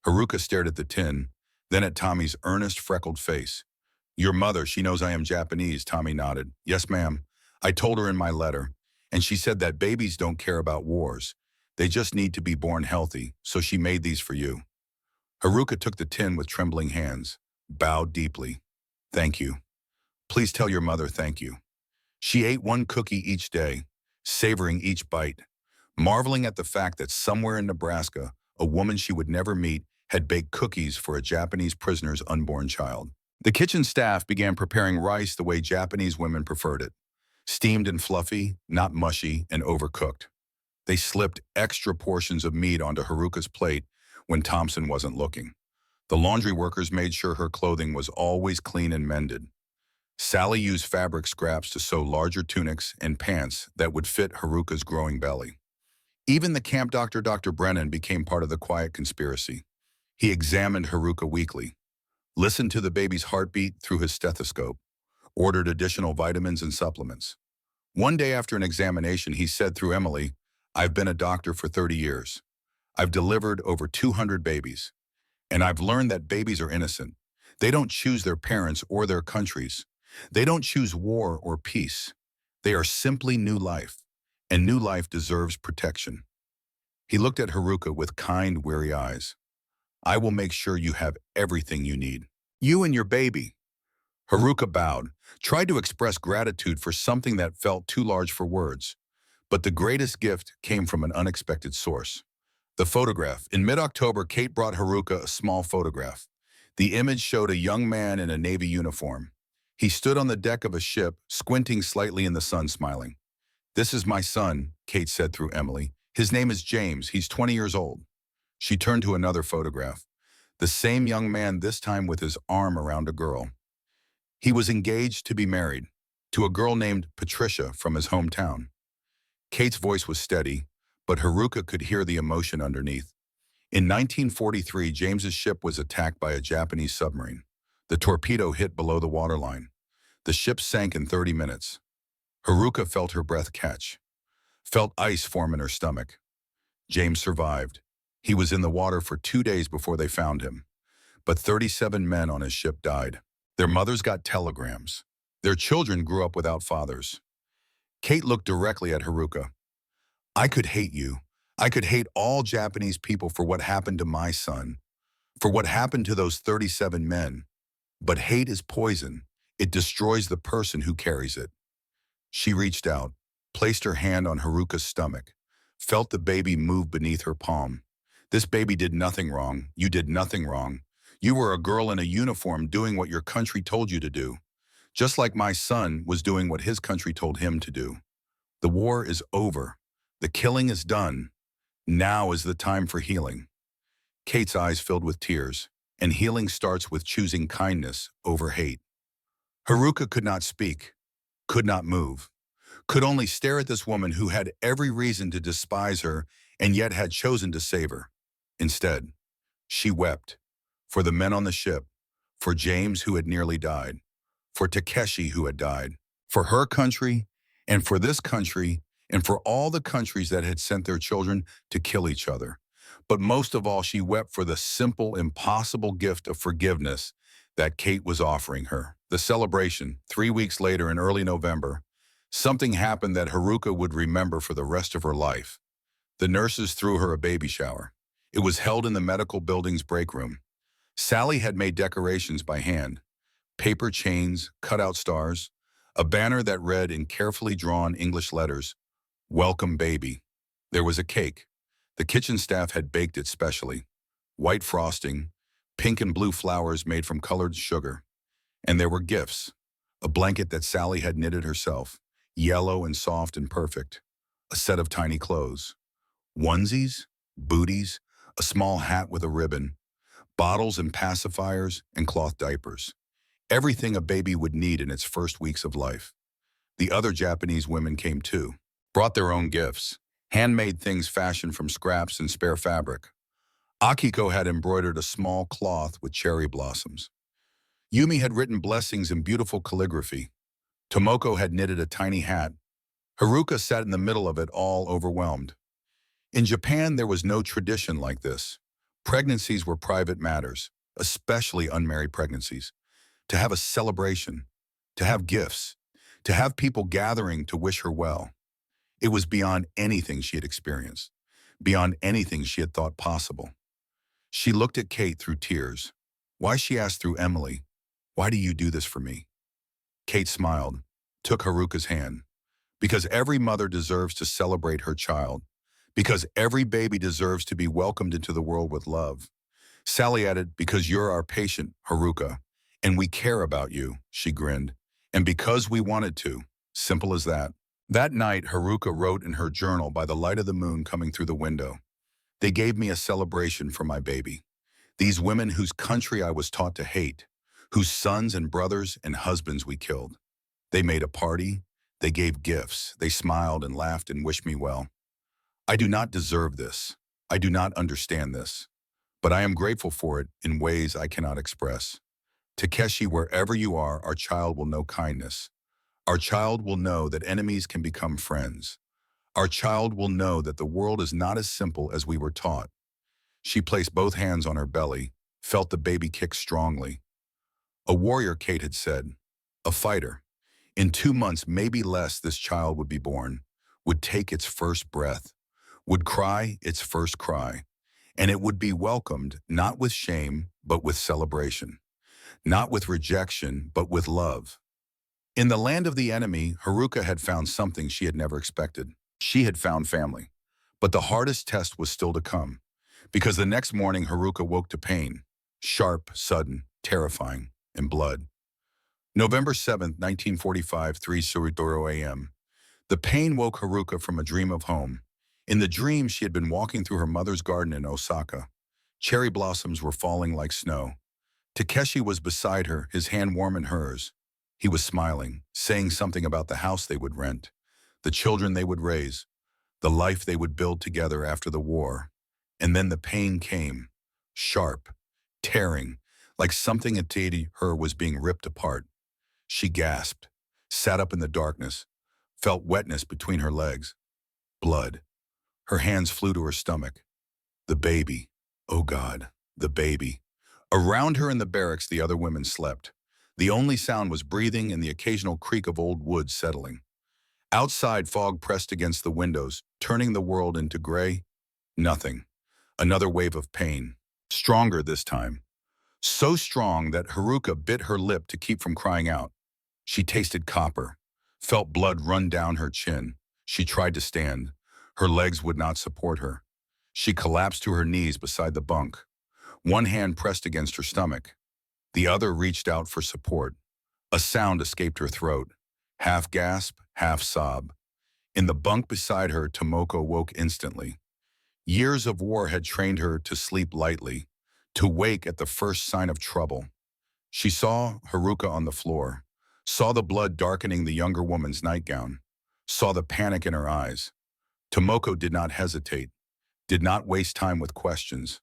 Haruka stared at the tin, then at Tommy's earnest, freckled face. "Your mother, she knows I am Japanese," Tommy nodded. "Yes, ma'am. I told her in my letter. And she said that babies don't care about wars. They just need to be born healthy, so she made these for you." Haruka took the tin with trembling hands, bowed deeply. "Thank you. Please tell your mother thank you." She ate one cookie each day, savoring each bite, marveling at the fact that somewhere in Nebraska, a woman she would never meet had baked cookies for a Japanese prisoner's unborn child. The kitchen staff began preparing rice the way Japanese women preferred it, steamed and fluffy, not mushy and overcooked. They slipped extra portions of meat onto Haruka's plate when Thompson wasn't looking. The laundry workers made sure her clothing was always clean and mended. Sally used fabric scraps to sew larger tunics and pants that would fit Haruka's growing belly. Even the camp doctor, Dr. Brennan, became part of the quiet conspiracy. He examined Haruka weekly, listened to the baby's heartbeat through his stethoscope, ordered additional vitamins and supplements. One day after an examination, he said through Emily, "I've been a doctor for 30 years. I've delivered over 200 babies. And I've learned that babies are innocent. They don't choose their parents or their countries. They don't choose war or peace. They are simply new life, and new life deserves protection." He looked at Haruka with kind, weary eyes. "I will make sure you have everything you need. You and your baby." Haruka bowed, tried to express gratitude for something that felt too large for words. But the greatest gift came from an unexpected source. The photograph. In mid-October, Kate brought Haruka a small photograph. The image showed a young man in a Navy uniform. He stood on the deck of a ship, squinting slightly in the sun, smiling. "This is my son," Kate said through Emily. "His name is James. He's 20 years old." She turned to another photograph. The same young man, this time with his arm around a girl. He was engaged to be married to a girl named Patricia from his hometown. Kate's voice was steady, but Haruka could hear the emotion underneath. In 1943, James's ship was attacked by a Japanese submarine. The torpedo hit below the waterline. The ship sank in 30 minutes. Haruka felt her breath catch, felt ice form in her stomach. James survived. He was in the water for 2 days before they found him. But 37 men on his ship died. Their mothers got telegrams. Their children grew up without fathers. Kate looked directly at Haruka. "I could hate you. I could hate all Japanese people for what happened to my son, for what happened to those 37 men. But hate is poison. It destroys the person who carries it." She reached out, placed her hand on Haruka's stomach, felt the baby move beneath her palm. "This baby did nothing wrong. You did nothing wrong. You were a girl in a uniform doing what your country told you to do, just like my son was doing what his country told him to do. The war is over. The killing is done. Now is the time for healing." Kate's eyes filled with tears, and healing starts with choosing kindness over hate. Haruka could not speak, could not move, could only stare at this woman who had every reason to despise her and yet had chosen to save her. Instead, she wept for the men on the ship, for James who had nearly died, for Takeshi who had died, for her country, and for this country, and for all the countries that had sent their children to kill each other. But most of all, she wept for the simple, impossible gift of forgiveness that Kate was offering her. The celebration, 3 weeks later in early November, something happened that Haruka would remember for the rest of her life. The nurses threw her a baby shower. It was held in the medical building's break room. Sally had made decorations by hand, paper chains, cutout stars, a banner that read in carefully drawn English letters, "Welcome, baby." There was a cake. The kitchen staff had baked it specially. White frosting, pink and blue flowers made from colored sugar. And there were gifts. A blanket that Sally had knitted herself, yellow and soft and perfect. A set of tiny clothes. Onesies, booties, a small hat with a ribbon, bottles and pacifiers and cloth diapers. Everything a baby would need in its first weeks of life. The other Japanese women came too, brought their own gifts, handmade things fashioned from scraps and spare fabric. Akiko had embroidered a small cloth with cherry blossoms. Yumi had written blessings in beautiful calligraphy. Tomoko had knitted a tiny hat. Haruka sat in the middle of it all, overwhelmed. In Japan, there was no tradition like this. Pregnancies were private matters, especially unmarried pregnancies. To have a celebration, to have gifts, to have people gathering to wish her well. It was beyond anything she had experienced, beyond anything she had thought possible. She looked at Kate through tears. Why, she asked through Emily, "Why do you do this for me?" Kate smiled, took Haruka's hand. "Because every mother deserves to celebrate her child. Because every baby deserves to be welcomed into the world with love." Sally added, "Because you're our patient, Haruka, and we care about you," she grinned. "And because we wanted to. Simple as that." That night, Haruka wrote in her journal by the light of the moon coming through the window. "They gave me a celebration for my baby. These women whose country I was taught to hate, whose sons and brothers and husbands we killed. They made a party, they gave gifts, they smiled and laughed and wished me well. I do not deserve this. I do not understand this. But I am grateful for it in ways I cannot express. Takeshi, wherever you are, our child will know kindness. Our child will know that enemies can become friends. Our child will know that the world is not as simple as we were taught." She placed both hands on her belly, felt the baby kick strongly. A warrior, Kate had said. A fighter. In 2 months, maybe less, this child would be born, would take its first breath, would cry its first cry, and it would be welcomed not with shame, but with celebration. not with rejection, but with love. In the land of the enemy, Haruka had found something she had never expected. She had found family. But the hardest test was still to come, because the next morning Haruka woke to pain, sharp, sudden, terrifying, and blood. November 7th, 1945, 3:00 a.m. The pain woke Haruka from a dream of home. In the dream, she had been walking through her mother's garden in Osaka. Cherry blossoms were falling like snow. Takeshi was beside her, his hand warm in hers. He was smiling, saying something about the house they would rent, the children they would raise, the life they would build together after the war. And then the pain came, sharp, tearing, like something inside her was being ripped apart. She gasped, sat up in the darkness, felt wetness between her legs. Blood. Her hands flew to her stomach. The baby. Oh God, the baby. Around her in the barracks, the other women slept. The only sound was breathing and the occasional creak of old wood settling. Outside, fog pressed against the windows, turning the world into gray. Nothing. Another wave of pain. Stronger this time. So strong that Haruka bit her lip to keep from crying out. She tasted copper, felt blood run down her chin. She tried to stand. Her legs would not support her. She collapsed to her knees beside the bunk. One hand pressed against her stomach. The other reached out for support. A sound escaped her throat. Half gasp, half sob. In the bunk beside her, Tomoko woke instantly. Years of war had trained her to sleep lightly, to wake at the first sign of trouble. She saw Haruka on the floor, saw the blood darkening the younger woman's nightgown, saw the panic in her eyes. Tomoko did not hesitate, did not waste time with questions.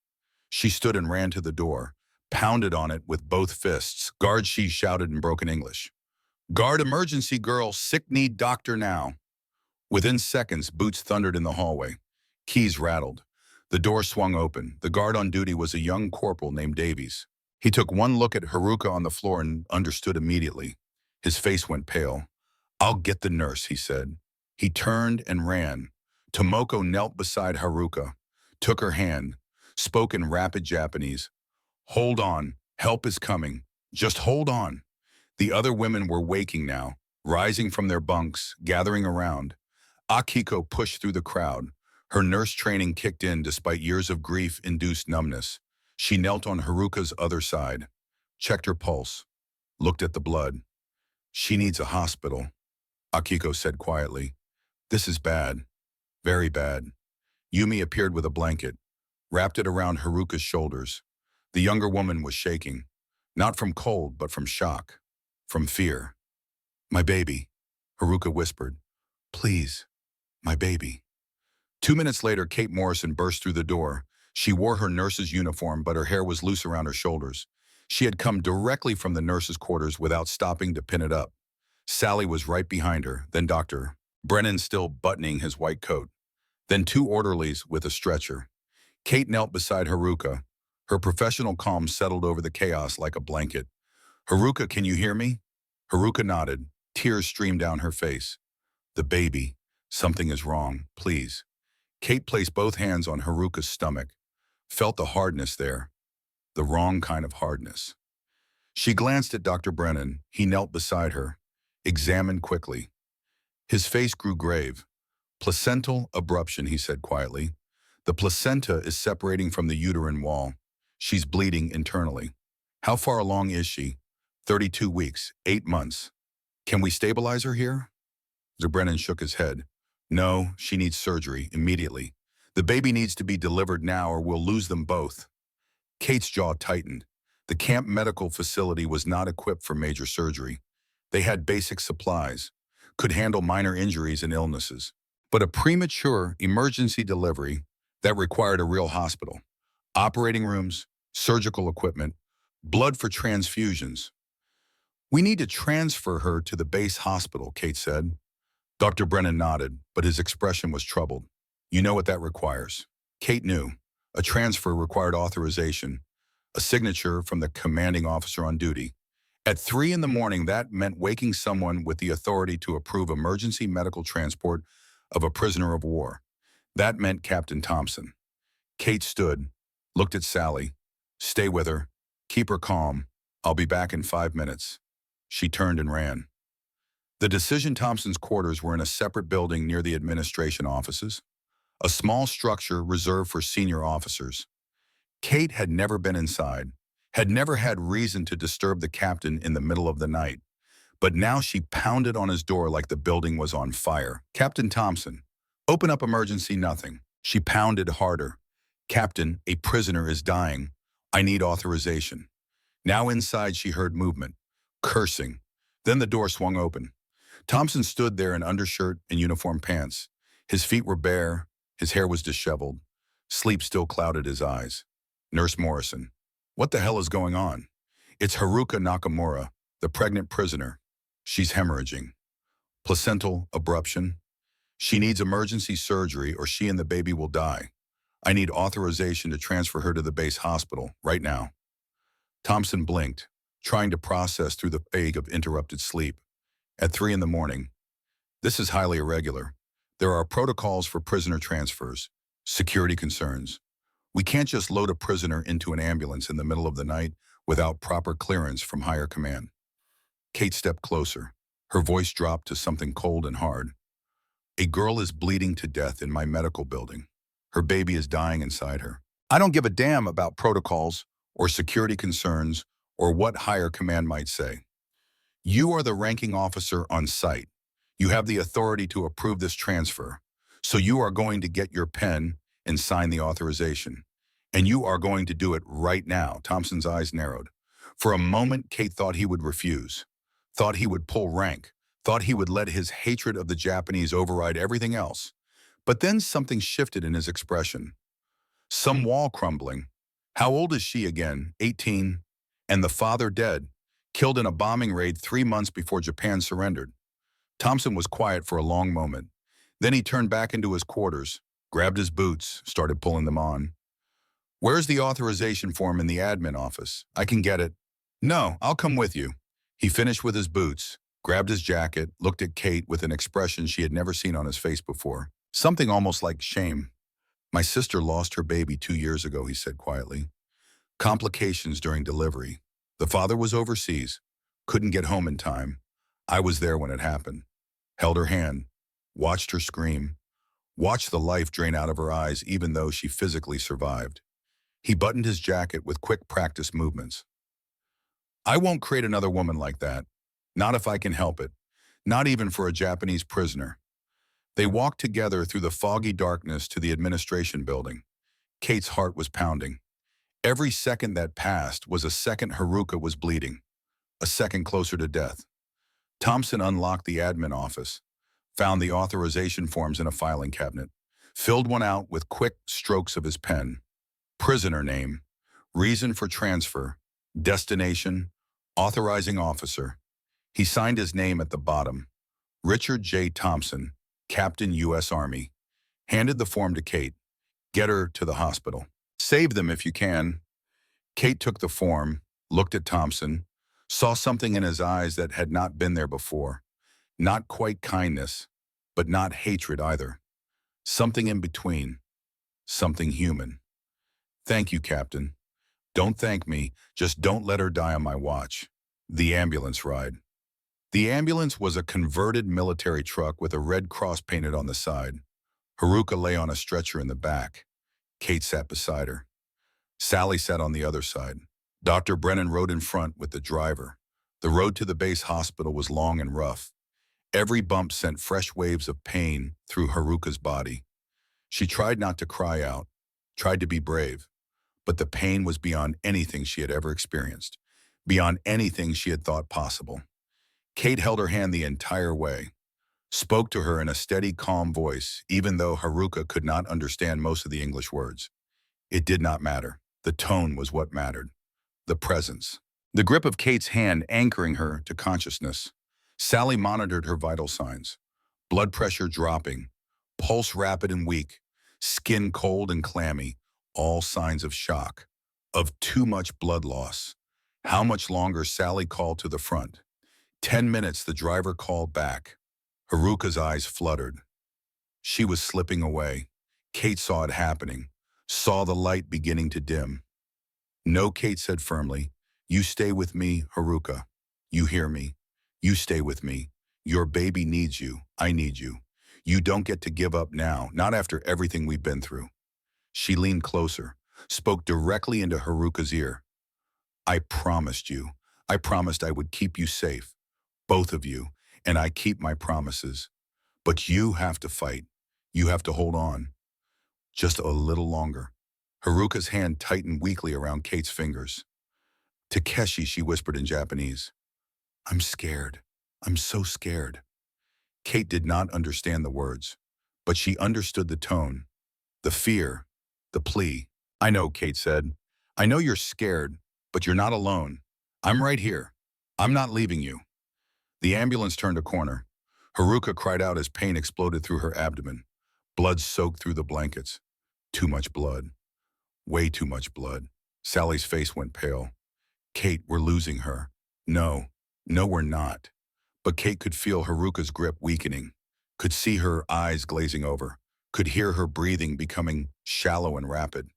She stood and ran to the door, pounded on it with both fists. Guard, she shouted in broken English. Guard, emergency girl, sick need doctor now. Within seconds, boots thundered in the hallway. Keys rattled. The door swung open. The guard on duty was a young corporal named Davies. He took one look at Haruka on the floor and understood immediately. His face went pale. I'll get the nurse, he said. He turned and ran. Tomoko knelt beside Haruka, took her hand, spoke in rapid Japanese. Hold on, help is coming. Just hold on. The other women were waking now, rising from their bunks, gathering around. Akiko pushed through the crowd. Her nurse training kicked in despite years of grief-induced numbness. She knelt on Haruka's other side, checked her pulse, looked at the blood. She needs a hospital, Akiko said quietly. This is bad, very bad. Yumi appeared with a blanket, wrapped it around Haruka's shoulders. The younger woman was shaking, not from cold, but from shock, from fear. My baby, Haruka whispered. Please, my baby. 2 minutes later, Kate Morrison burst through the door. She wore her nurse's uniform, but her hair was loose around her shoulders. She had come directly from the nurse's quarters without stopping to pin it up. Sally was right behind her, then Dr. Brennan still buttoning his white coat, then two orderlies with a stretcher. Kate knelt beside Haruka. Her professional calm settled over the chaos like a blanket. Haruka, can you hear me? Haruka nodded. Tears streamed down her face. The baby. Something is wrong, please. Kate placed both hands on Haruka's stomach, felt the hardness there, the wrong kind of hardness. She glanced at Dr. Brennan. He knelt beside her, examined quickly. His face grew grave. Placental abruption, he said quietly. The placenta is separating from the uterine wall. She's bleeding internally. How far along is she? 32 weeks, 8 months. Can we stabilize her here? Dr. Brennan shook his head. No, she needs surgery, immediately. The baby needs to be delivered now or we'll lose them both. Kate's jaw tightened. The camp medical facility was not equipped for major surgery. They had basic supplies, could handle minor injuries and illnesses. But a premature emergency delivery that required a real hospital. Operating rooms, surgical equipment, blood for transfusions. We need to transfer her to the base hospital, Kate said. Dr. Brennan nodded, but his expression was troubled. You know what that requires. Kate knew. A transfer required authorization, a signature from the commanding officer on duty. At 3 in the morning, that meant waking someone with the authority to approve emergency medical transport of a prisoner of war. That meant Captain Thompson. Kate stood, looked at Sally. Stay with her. Keep her calm. I'll be back in 5 minutes. She turned and ran. The decision Thompson's quarters were in a separate building near the administration offices, a small structure reserved for senior officers. Kate had never been inside, had never had reason to disturb the captain in the middle of the night. But now she pounded on his door like the building was on fire. Captain Thompson, open up emergency nothing. She pounded harder. Captain, a prisoner is dying. I need authorization. Now inside she heard movement, cursing. Then the door swung open. Thompson stood there in undershirt and uniform pants. His feet were bare, his hair was disheveled. Sleep still clouded his eyes. Nurse Morrison. What the hell is going on? It's Haruka Nakamura, the pregnant prisoner. She's hemorrhaging. Placental abruption. She needs emergency surgery or she and the baby will die. I need authorization to transfer her to the base hospital, right now. Thompson blinked, trying to process through the fog of interrupted sleep. At 3 in the morning. This is highly irregular. There are protocols for prisoner transfers, security concerns. We can't just load a prisoner into an ambulance in the middle of the night without proper clearance from higher command. Kate stepped closer. Her voice dropped to something cold and hard. A girl is bleeding to death in my medical building. Her baby is dying inside her. I don't give a damn about protocols or security concerns or what higher command might say. You are the ranking officer on site. You have the authority to approve this transfer. So you are going to get your pen and sign the authorization. And you are going to do it right now. Thompson's eyes narrowed. For a moment, Kate thought he would refuse. Thought he would pull rank, thought he would let his hatred of the Japanese override everything else. But then something shifted in his expression. Some wall crumbling. How old is she again? 18. And the father dead, killed in a bombing raid 3 months before Japan surrendered. Thompson was quiet for a long moment. Then he turned back into his quarters, grabbed his boots, started pulling them on. Where's the authorization form in the admin office? I can get it. No, I'll come with you. He finished with his boots, grabbed his jacket, looked at Kate with an expression she had never seen on his face before. Something almost like shame. My sister lost her baby 2 years ago, he said quietly. Complications during delivery. The father was overseas, couldn't get home in time. I was there when it happened. Held her hand, watched her scream, watched the life drain out of her eyes even though she physically survived. He buttoned his jacket with quick practice movements. I won't create another woman like that. Not if I can help it. Not even for a Japanese prisoner. They walked together through the foggy darkness to the administration building. Kate's heart was pounding. Every second that passed was a second Haruka was bleeding. A second closer to death. Thompson unlocked the admin office, found the authorization forms in a filing cabinet, filled one out with quick strokes of his pen. Prisoner name, reason for transfer, destination, authorizing officer. He signed his name at the bottom. Richard J. Thompson, Captain U.S. Army. Handed the form to Kate. Get her to the hospital. Save them if you can. Kate took the form, looked at Thompson, saw something in his eyes that had not been there before. Not quite kindness, but not hatred either. Something in between. Something human. Thank you, Captain. Don't thank me, just don't let her die on my watch. The ambulance ride. The ambulance was a converted military truck with a red cross painted on the side. Haruka lay on a stretcher in the back. Kate sat beside her. Sally sat on the other side. Dr. Brennan rode in front with the driver. The road to the base hospital was long and rough. Every bump sent fresh waves of pain through Haruka's body. She tried not to cry out, tried to be brave. But the pain was beyond anything she had ever experienced, beyond anything she had thought possible. Kate held her hand the entire way, spoke to her in a steady, calm voice, even though Haruka could not understand most of the English words. It did not matter. The tone was what mattered. The presence. The grip of Kate's hand anchoring her to consciousness. Sally monitored her vital signs. Blood pressure dropping, pulse rapid and weak, skin cold and clammy. All signs of shock, of too much blood loss. How much longer? Sally called to the front. 10 minutes, the driver called back. Haruka's eyes fluttered. She was slipping away. Kate saw it happening, saw the light beginning to dim. No, Kate said firmly. You stay with me, Haruka. You hear me. You stay with me. Your baby needs you. I need you. You don't get to give up now, not after everything we've been through. She leaned closer, spoke directly into Haruka's ear. I promised you. I promised I would keep you safe, both of you, and I keep my promises. But you have to fight. You have to hold on. Just a little longer. Haruka's hand tightened weakly around Kate's fingers. Takeshi, she whispered in Japanese. I'm scared. I'm so scared. Kate did not understand the words, but she understood the tone, the fear, the plea. I know, Kate said. I know you're scared, but you're not alone. I'm right here. I'm not leaving you. The ambulance turned a corner. Haruka cried out as pain exploded through her abdomen. Blood soaked through the blankets. Too much blood. Way too much blood. Sally's face went pale. Kate, we're losing her. No, no, we're not. But Kate could feel Haruka's grip weakening, could see her eyes glazing over, could hear her breathing becoming shallow and rapid.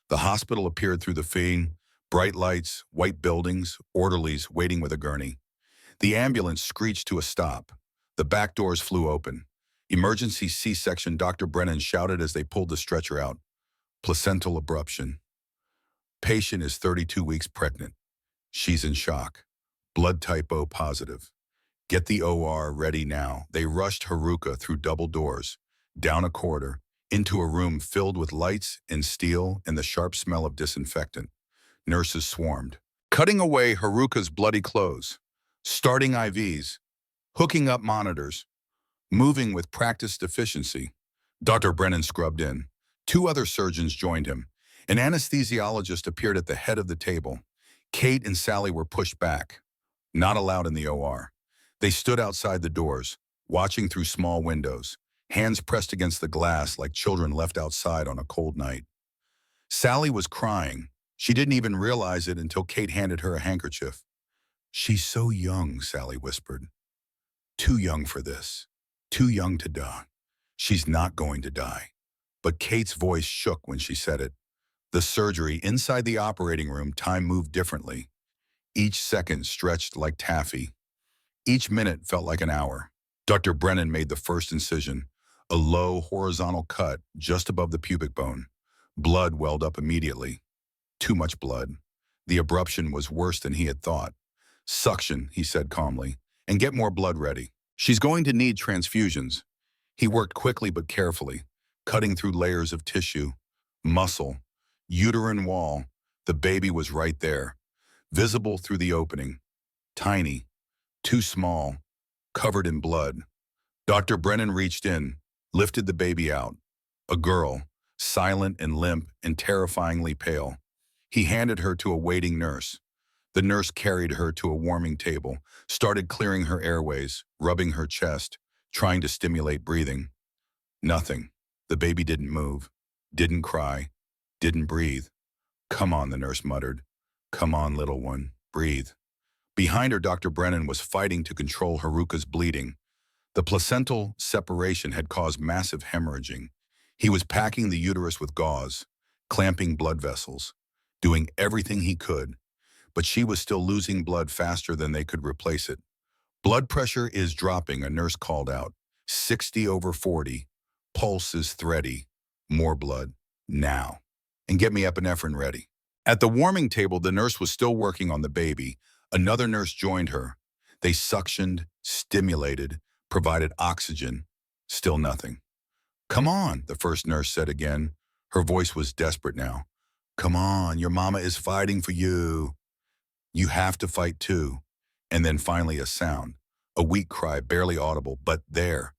The hospital appeared through the fane, bright lights, white buildings, orderlies waiting with a gurney. The ambulance screeched to a stop. The back doors flew open. Emergency C-section, Dr. Brennan shouted as they pulled the stretcher out. Placental abruption. Patient is 32 weeks pregnant. She's in shock. Blood type O positive. Get the OR ready now. They rushed Haruka through double doors, down a corridor, into a room filled with lights and steel and the sharp smell of disinfectant. Nurses swarmed, cutting away Haruka's bloody clothes, starting IVs, hooking up monitors, moving with practiced efficiency. Dr. Brennan scrubbed in. Two other surgeons joined him. An anesthesiologist appeared at the head of the table. Kate and Sally were pushed back, not allowed in the OR. They stood outside the doors, watching through small windows, hands pressed against the glass like children left outside on a cold night. Sally was crying. She didn't even realize it until Kate handed her a handkerchief. She's so young, Sally whispered. Too young for this. Too young to die. She's not going to die. But Kate's voice shook when she said it. The surgery inside the operating room, time moved differently. Each second stretched like taffy. Each minute felt like an hour. Dr. Brennan made the first incision, a low horizontal cut just above the pubic bone. Blood welled up immediately. Too much blood. The abruption was worse than he had thought. Suction, he said calmly, and get more blood ready. She's going to need transfusions. He worked quickly but carefully, cutting through layers of tissue, muscle, uterine wall. The baby was right there, visible through the opening. Tiny, too small, covered in blood. Dr. Brennan reached in, lifted the baby out. A girl, silent and limp and terrifyingly pale. He handed her to a waiting nurse. The nurse carried her to a warming table, started clearing her airways, rubbing her chest, trying to stimulate breathing. Nothing. The baby didn't move, didn't cry, didn't breathe. Come on, the nurse muttered. Come on, little one, breathe. Behind her, Dr. Brennan was fighting to control Haruka's bleeding. The placental separation had caused massive hemorrhaging. He was packing the uterus with gauze, clamping blood vessels, doing everything he could, but she was still losing blood faster than they could replace it. Blood pressure is dropping, a nurse called out. 60/40. Pulse is thready. More blood. Now. And get me epinephrine ready. At the warming table, the nurse was still working on the baby. Another nurse joined her. They suctioned, stimulated, provided oxygen. Still nothing. Come on, the first nurse said again. Her voice was desperate now. Come on, your mama is fighting for you. You have to fight too. And then finally a sound, a weak cry, barely audible, but there.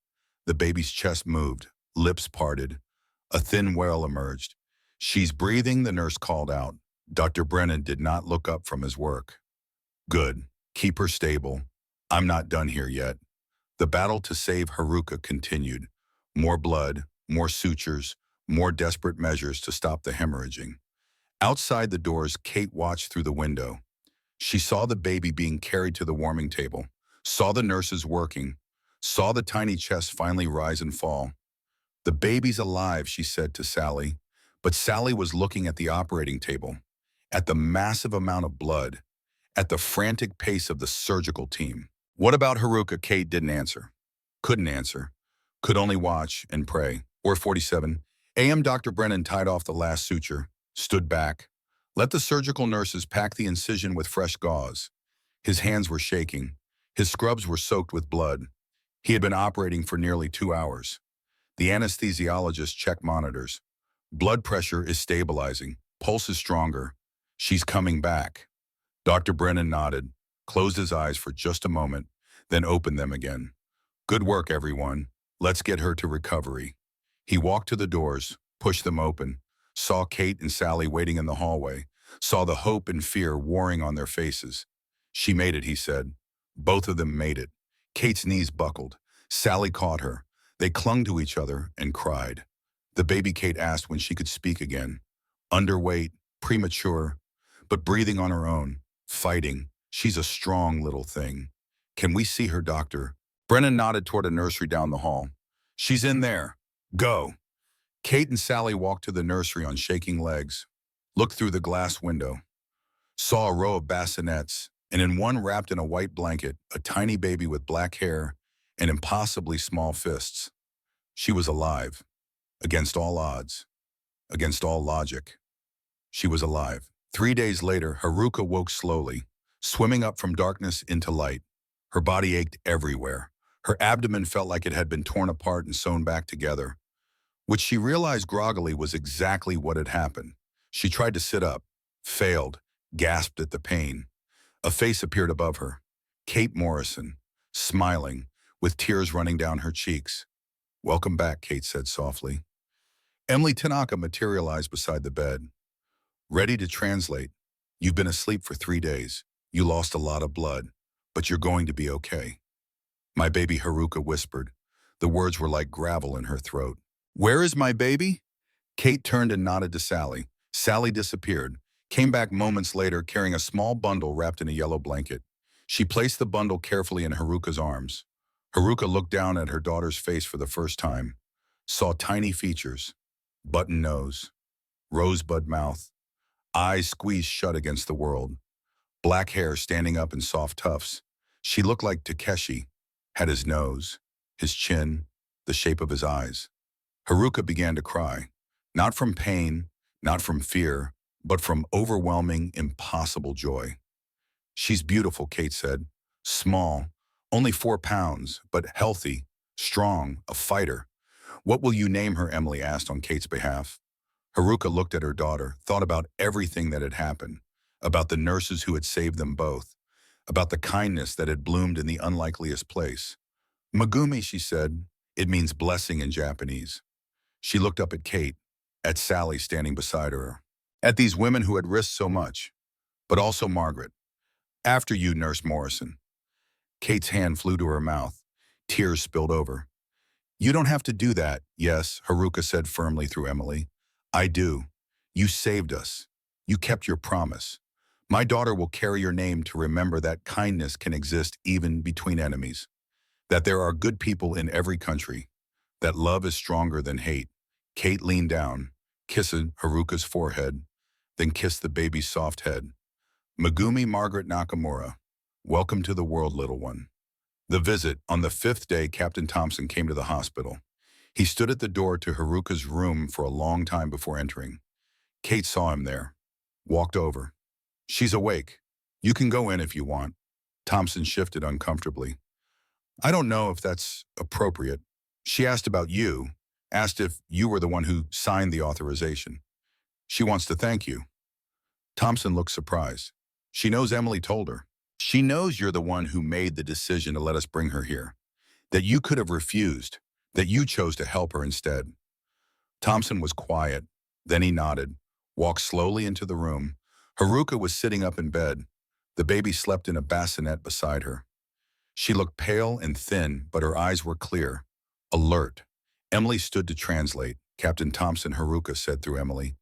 The baby's chest moved, lips parted. A thin wail emerged. She's breathing, the nurse called out. Dr. Brennan did not look up from his work. Good. Keep her stable. I'm not done here yet. The battle to save Haruka continued. More blood, more sutures, more desperate measures to stop the hemorrhaging. Outside the doors, Kate watched through the window. She saw the baby being carried to the warming table, saw the nurses working, saw the tiny chest finally rise and fall. The baby's alive, she said to Sally, but Sally was looking at the operating table, at the massive amount of blood, at the frantic pace of the surgical team. What about Haruka? Kate didn't answer. Couldn't answer. Could only watch and pray. Or 47. AM Dr. Brennan tied off the last suture, stood back, let the surgical nurses pack the incision with fresh gauze. His hands were shaking. His scrubs were soaked with blood. He had been operating for nearly 2 hours. The anesthesiologist checked monitors. Blood pressure is stabilizing. Pulse is stronger. She's coming back. Dr. Brennan nodded, closed his eyes for just a moment, then opened them again. Good work, everyone. Let's get her to recovery. He walked to the doors, pushed them open, saw Kate and Sally waiting in the hallway, saw the hope and fear warring on their faces. She made it, he said. Both of them made it. Kate's knees buckled. Sally caught her. They clung to each other and cried. The baby Kate asked when she could speak again. Underweight, premature, but breathing on her own, fighting. She's a strong little thing. Can we see her, doctor? Brennan nodded toward a nursery down the hall. She's in there. Go. Kate and Sally walked to the nursery on shaking legs, looked through the glass window, saw a row of bassinets, and in one wrapped in a white blanket, a tiny baby with black hair and impossibly small fists. She was alive, against all odds, against all logic. She was alive. 3 days later, Haruka woke slowly, swimming up from darkness into light. Her body ached everywhere. Her abdomen felt like it had been torn apart and sewn back together, which she realized groggily was exactly what had happened. She tried to sit up, failed, gasped at the pain. A face appeared above her. Kate Morrison, smiling, with tears running down her cheeks. Welcome back, Kate said softly. Emily Tanaka materialized beside the bed. Ready to translate. You've been asleep for 3 days. You lost a lot of blood, but you're going to be okay. My baby, Haruka whispered. The words were like gravel in her throat. Where is my baby? Kate turned and nodded to Sally. Sally disappeared, came back moments later carrying a small bundle wrapped in a yellow blanket. She placed the bundle carefully in Haruka's arms. Haruka looked down at her daughter's face for the first time, saw tiny features, button nose, rosebud mouth, eyes squeezed shut against the world, black hair standing up in soft tufts. She looked like Takeshi, had his nose, his chin, the shape of his eyes. Haruka began to cry, not from pain, not from fear, but from overwhelming, impossible joy. She's beautiful, Kate said. Small, only 4 pounds, but healthy, strong, a fighter. What will you name her? Emily asked on Kate's behalf. Haruka looked at her daughter, thought about everything that had happened, about the nurses who had saved them both, about the kindness that had bloomed in the unlikeliest place. Megumi, she said. It means blessing in Japanese. She looked up at Kate, at Sally standing beside her, at these women who had risked so much, but also Margaret. After you, Nurse Morrison. Kate's hand flew to her mouth. Tears spilled over. You don't have to do that, yes, Haruka said firmly through Emily. I do. You saved us. You kept your promise. My daughter will carry your name to remember that kindness can exist even between enemies, that there are good people in every country, that love is stronger than hate. Kate leaned down, kissing Haruka's forehead, then kissed the baby's soft head. Megumi Margaret Nakamura, welcome to the world, little one. The visit. On the 5th day, Captain Thompson came to the hospital. He stood at the door to Haruka's room for a long time before entering. Kate saw him there, walked over. She's awake. You can go in if you want. Thompson shifted uncomfortably. I don't know if that's appropriate. She asked about you, asked if you were the one who signed the authorization. She wants to thank you. Thompson looked surprised. She knows Emily told her. She knows you're the one who made the decision to let us bring her here, that you could have refused, that you chose to help her instead. Thompson was quiet. Then he nodded, walked slowly into the room. Haruka was sitting up in bed. The baby slept in a bassinet beside her. She looked pale and thin, but her eyes were clear, alert. Emily stood to translate. Captain Thompson, Haruka said through Emily.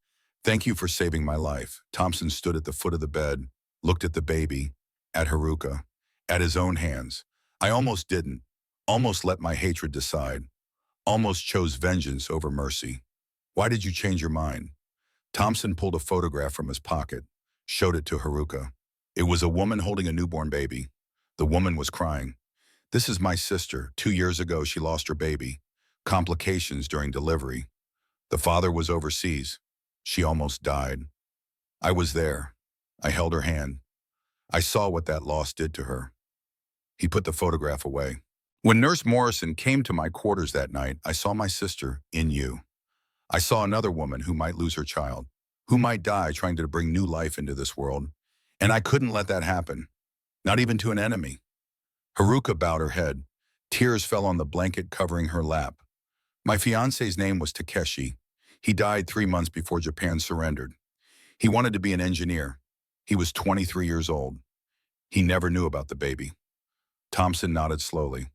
Thank you for saving my life. Thompson stood at the foot of the bed, looked at the baby, at Haruka, at his own hands. I almost didn't, almost let my hatred decide, almost chose vengeance over mercy. Why did you change your mind? Thompson pulled a photograph from his pocket, showed it to Haruka. It was a woman holding a newborn baby. The woman was crying. "This is my sister. 2 years ago, she lost her baby. Complications during delivery. The father was overseas. She almost died. I was there. I held her hand. I saw what that loss did to her." He put the photograph away. "When Nurse Morrison came to my quarters that night, I saw my sister in you. I saw another woman who might lose her child, who might die trying to bring new life into this world. And I couldn't let that happen, not even to an enemy." Haruka bowed her head. Tears fell on the blanket covering her lap. "My fiance's name was Takeshi. He died 3 months before Japan surrendered. He wanted to be an engineer. He was 23 years old. He never knew about the baby." Thompson nodded slowly.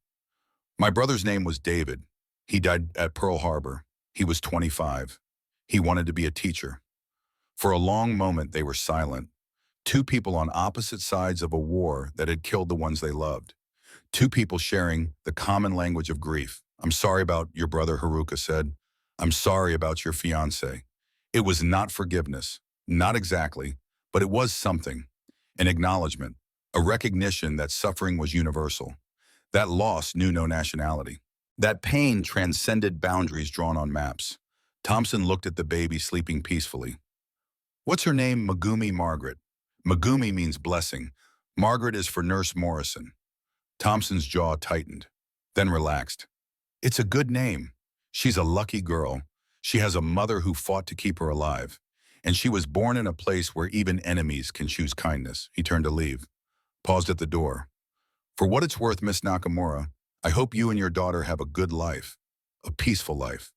"My brother's name was David. He died at Pearl Harbor. He was 25. He wanted to be a teacher." For a long moment, they were silent. Two people on opposite sides of a war that had killed the ones they loved. Two people sharing the common language of grief. "I'm sorry about your brother," Haruka said. "I'm sorry about your fiancé." It was not forgiveness, not exactly, but it was something. An acknowledgement, a recognition that suffering was universal. That loss knew no nationality. That pain transcended boundaries drawn on maps. Thompson looked at the baby sleeping peacefully. "What's her name?" "Megumi Margaret." "Megumi means blessing. Margaret is for Nurse Morrison." Thompson's jaw tightened, then relaxed. "It's a good name. She's a lucky girl. She has a mother who fought to keep her alive. And she was born in a place where even enemies can choose kindness." He turned to leave, paused at the door. "For what it's worth, Miss Nakamura, I hope you and your daughter have a good life, a peaceful life.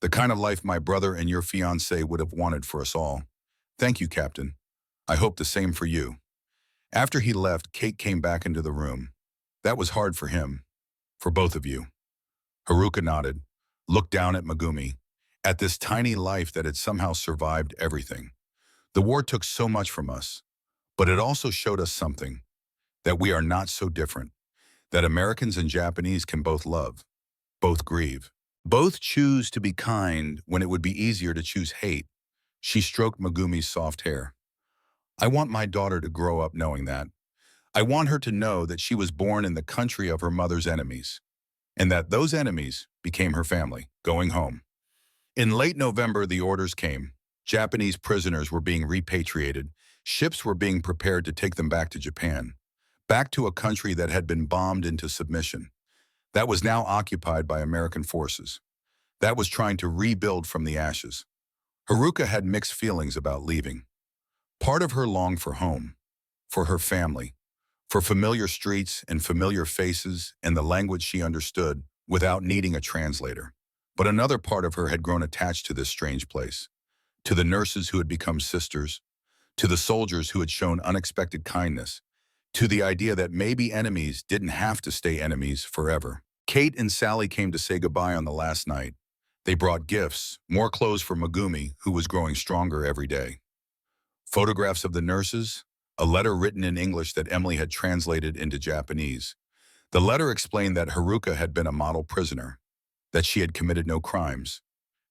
The kind of life my brother and your fiancé would have wanted for us all. Thank you, Captain. I hope the same for you." After he left, Kate came back into the room. "That was hard for him, for both of you." Haruka nodded, looked down at Megumi, at this tiny life that had somehow survived everything. "The war took so much from us, but it also showed us something, that we are not so different, that Americans and Japanese can both love, both grieve, both choose to be kind when it would be easier to choose hate." She stroked Megumi's soft hair. "I want my daughter to grow up knowing that. I want her to know that she was born in the country of her mother's enemies, and that those enemies became her family, going home." In late November, the orders came. Japanese prisoners were being repatriated. Ships were being prepared to take them back to Japan, back to a country that had been bombed into submission, that was now occupied by American forces, that was trying to rebuild from the ashes. Haruka had mixed feelings about leaving. Part of her longed for home, for her family, for familiar streets and familiar faces and the language she understood without needing a translator. But another part of her had grown attached to this strange place, to the nurses who had become sisters, to the soldiers who had shown unexpected kindness, to the idea that maybe enemies didn't have to stay enemies forever. Kate and Sally came to say goodbye on the last night. They brought gifts, more clothes for Megumi, who was growing stronger every day. Photographs of the nurses, a letter written in English that Emily had translated into Japanese. The letter explained that Haruka had been a model prisoner, that she had committed no crimes,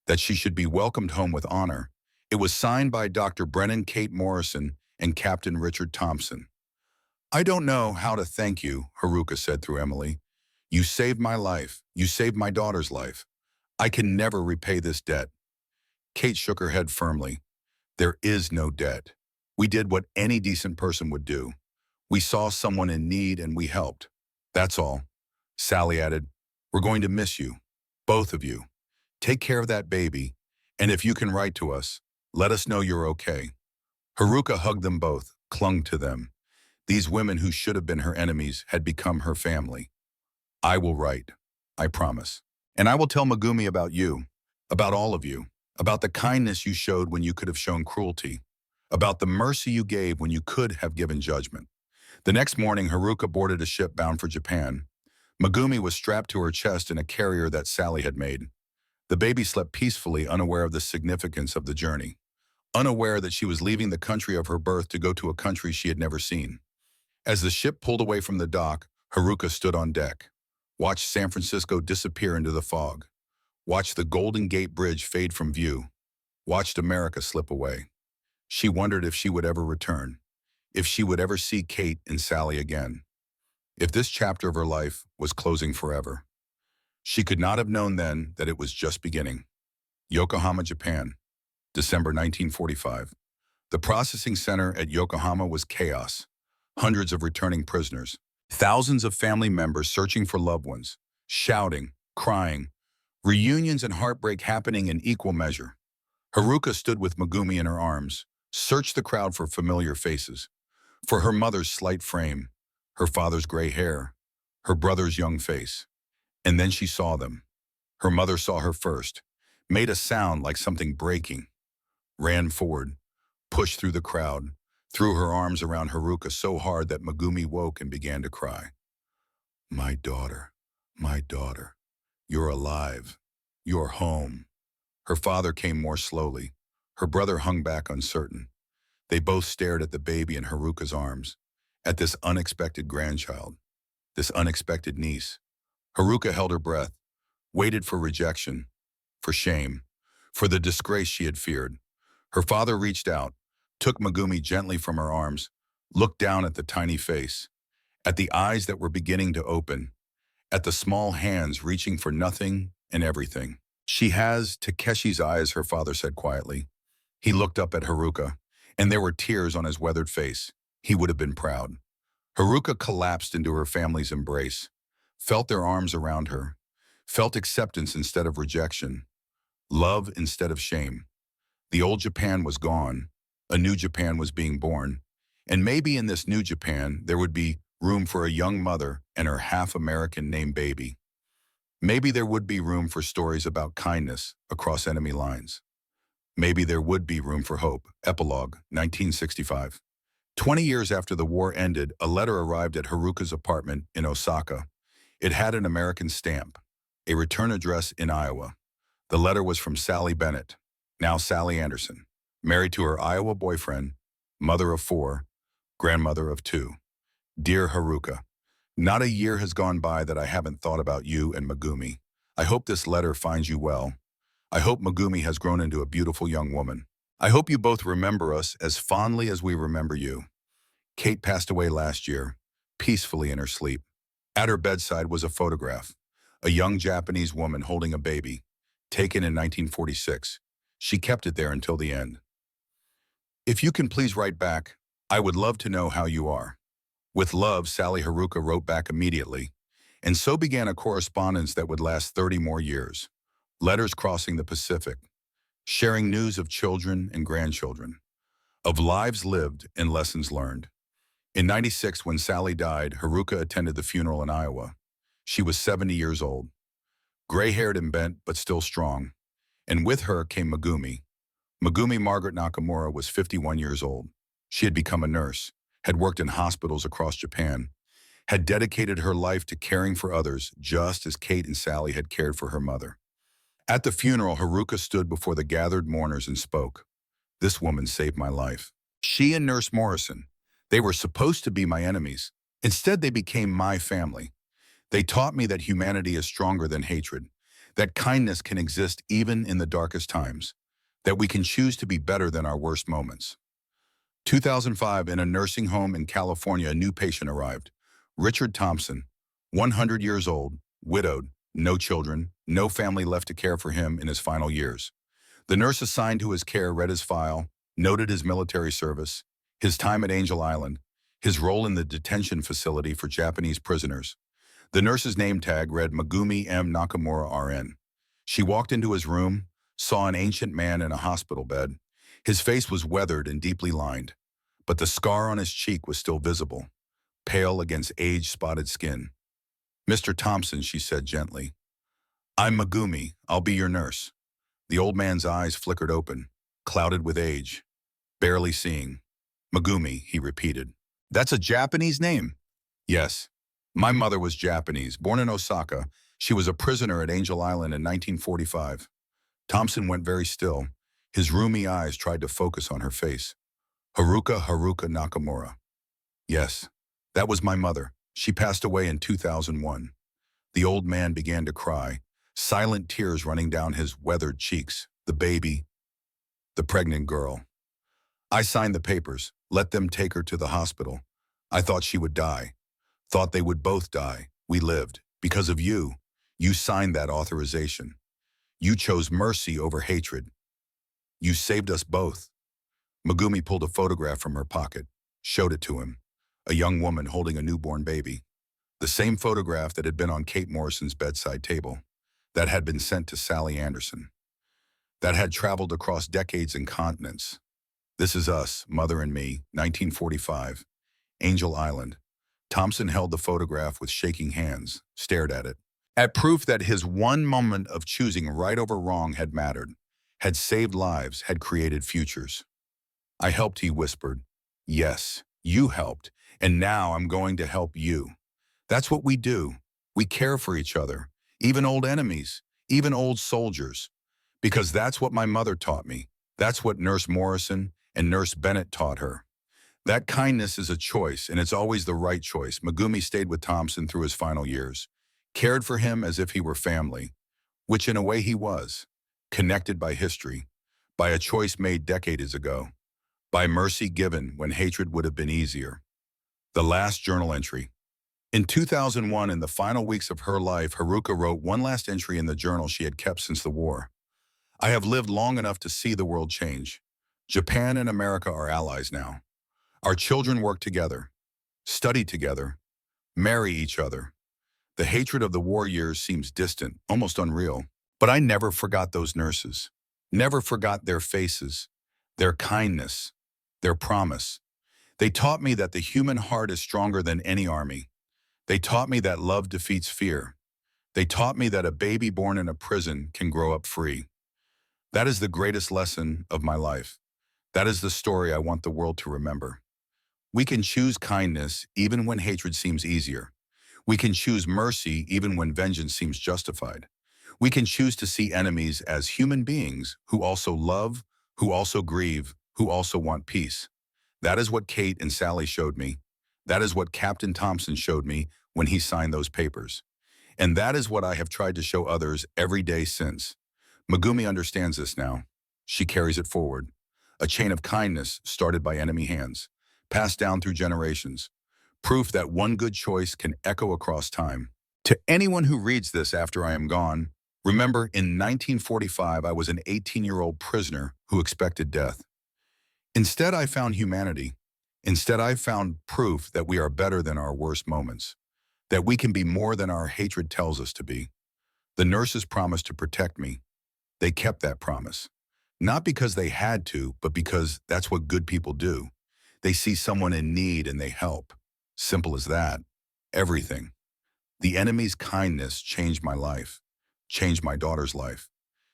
that she should be welcomed home with honor. It was signed by Dr. Brennan Kate Morrison and Captain Richard Thompson. "I don't know how to thank you," Haruka said through Emily. "You saved my life. You saved my daughter's life. I can never repay this debt." Kate shook her head firmly. "There is no debt. We did what any decent person would do. We saw someone in need and we helped. That's all." Sally added, "We're going to miss you, both of you. Take care of that baby, and if you can write to us, let us know you're okay." Haruka hugged them both, clung to them. These women who should have been her enemies had become her family. "I will write, I promise. And I will tell Megumi about you, about all of you, about the kindness you showed when you could have shown cruelty, about the mercy you gave when you could have given judgment." The next morning, Haruka boarded a ship bound for Japan. Megumi was strapped to her chest in a carrier that Sally had made. The baby slept peacefully, unaware of the significance of the journey, unaware that she was leaving the country of her birth to go to a country she had never seen. As the ship pulled away from the dock, Haruka stood on deck, watched San Francisco disappear into the fog, watched the Golden Gate Bridge fade from view, watched America slip away. She wondered if she would ever return, if she would ever see Kate and Sally again, if this chapter of her life was closing forever. She could not have known then that it was just beginning. Yokohama, Japan, December 1945. The processing center at Yokohama was chaos. Hundreds of returning prisoners, thousands of family members searching for loved ones, shouting, crying, reunions and heartbreak happening in equal measure. Haruka stood with Megumi in her arms, searched the crowd for familiar faces, for her mother's slight frame, her father's gray hair, her brother's young face. And then she saw them. Her mother saw her first, made a sound like something breaking, ran forward, pushed through the crowd, threw her arms around Haruka so hard that Megumi woke and began to cry. My daughter, you're alive. You're home. Her father came more slowly. Her brother hung back uncertain. They both stared at the baby in Haruka's arms, at this unexpected grandchild, this unexpected niece. Haruka held her breath, waited for rejection, for shame, for the disgrace she had feared. Her father reached out, took Megumi gently from her arms, looked down at the tiny face, at the eyes that were beginning to open, at the small hands reaching for nothing and everything. She has Takeshi's eyes, her father said quietly. He looked up at Haruka, and there were tears on his weathered face. He would have been proud. Haruka collapsed into her family's embrace, felt their arms around her, felt acceptance instead of rejection, love instead of shame. The old Japan was gone. A new Japan was being born. And maybe in this new Japan, there would be room for a young mother and her half-American named baby. Maybe there would be room for stories about kindness across enemy lines. Maybe there would be room for hope. Epilogue, 1965. 20 years after the war ended, a letter arrived at Haruka's apartment in Osaka. It had an American stamp, a return address in Iowa. The letter was from Sally Bennett, now Sally Anderson, married to her Iowa boyfriend, mother of 4, grandmother of 2. Dear Haruka, not a year has gone by that I haven't thought about you and Megumi. I hope this letter finds you well. I hope Megumi has grown into a beautiful young woman. I hope you both remember us as fondly as we remember you. Kate passed away last year, peacefully in her sleep. At her bedside was a photograph, a young Japanese woman holding a baby, taken in 1946. She kept it there until the end. If you can please write back, I would love to know how you are. With love, Sally. Haruka wrote back immediately, and so began a correspondence that would last 30 more years. Letters crossing the Pacific, sharing news of children and grandchildren, of lives lived and lessons learned. In '96, when Sally died, Haruka attended the funeral in Iowa. She was 70 years old, gray-haired and bent, but still strong. And with her came Megumi. Megumi Margaret Nakamura was 51 years old. She had become a nurse, had worked in hospitals across Japan, had dedicated her life to caring for others, just as Kate and Sally had cared for her mother. At the funeral, Haruka stood before the gathered mourners and spoke. This woman saved my life. She and Nurse Morrison, they were supposed to be my enemies. Instead, they became my family. They taught me that humanity is stronger than hatred, that kindness can exist even in the darkest times, that we can choose to be better than our worst moments. 2005, in a nursing home in California, a new patient arrived. Richard Thompson, 100 years old, widowed, no children, no family left to care for him in his final years. The nurse assigned to his care read his file, noted his military service, his time at Angel Island, his role in the detention facility for Japanese prisoners. The nurse's name tag read Megumi M. Nakamura RN. She walked into his room, saw an ancient man in a hospital bed. His face was weathered and deeply lined, but the scar on his cheek was still visible, pale against age-spotted skin. Mr. Thompson, she said gently. I'm Megumi. I'll be your nurse. The old man's eyes flickered open, clouded with age, barely seeing. Megumi, he repeated. That's a Japanese name? Yes. My mother was Japanese, born in Osaka. She was a prisoner at Angel Island in 1945. Thompson went very still. His rheumy eyes tried to focus on her face. Haruka Nakamura. Yes, that was my mother. She passed away in 2001. The old man began to cry, silent tears running down his weathered cheeks. The baby, the pregnant girl. I signed the papers, let them take her to the hospital. I thought she would die, thought they would both die. We lived. Because of you. You signed that authorization. You chose mercy over hatred. You saved us both. Megumi pulled a photograph from her pocket, showed it to him. A young woman holding a newborn baby. The same photograph that had been on Kate Morrison's bedside table, that had been sent to Sally Anderson, that had traveled across decades and continents. This is us, Mother and me, 1945, Angel Island. Thompson held the photograph with shaking hands, stared at it. At proof that his one moment of choosing right over wrong had mattered, had saved lives, had created futures. I helped, he whispered. Yes, you helped, and now I'm going to help you. That's what we do. We care for each other, even old enemies, even old soldiers. Because that's what my mother taught me. That's what Nurse Morrison and Nurse Bennett taught her. That kindness is a choice, and it's always the right choice. Megumi stayed with Thompson through his final years, cared for him as if he were family, which in a way he was, connected by history, by a choice made decades ago, by mercy given when hatred would have been easier. The last journal entry. In 2001, in the final weeks of her life, Haruka wrote one last entry in the journal she had kept since the war. I have lived long enough to see the world change. Japan and America are allies now. Our children work together, study together, marry each other. The hatred of the war years seems distant, almost unreal. But I never forgot those nurses, never forgot their faces, their kindness, their promise. They taught me that the human heart is stronger than any army. They taught me that love defeats fear. They taught me that a baby born in a prison can grow up free. That is the greatest lesson of my life. That is the story I want the world to remember. We can choose kindness even when hatred seems easier. We can choose mercy even when vengeance seems justified. We can choose to see enemies as human beings who also love, who also grieve, who also want peace. That is what Kate and Sally showed me. That is what Captain Thompson showed me when he signed those papers. And that is what I have tried to show others every day since. Megumi understands this now. She carries it forward. A chain of kindness started by enemy hands, passed down through generations. Proof that one good choice can echo across time. To anyone who reads this after I am gone, remember in 1945 I was an 18-year-old prisoner who expected death. Instead I found humanity. Instead I found proof that we are better than our worst moments, that we can be more than our hatred tells us to be. The nurses promised to protect me. They kept that promise. Not because they had to, but because that's what good people do. They see someone in need and they help. Simple as that. Everything. The enemy's kindness changed my life, changed my daughter's life,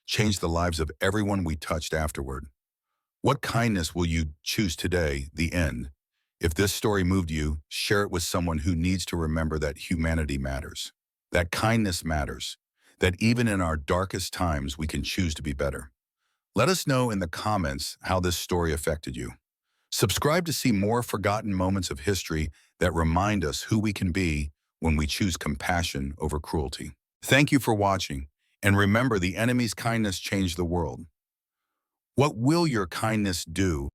changed the lives of everyone we touched afterward. What kindness will you choose today, the end? If this story moved you, share it with someone who needs to remember that humanity matters, that kindness matters, that even in our darkest times we can choose to be better. Let us know in the comments how this story affected you. Subscribe to see more forgotten moments of history that remind us who we can be when we choose compassion over cruelty. Thank you for watching, and remember the enemy's kindness changed the world. What will your kindness do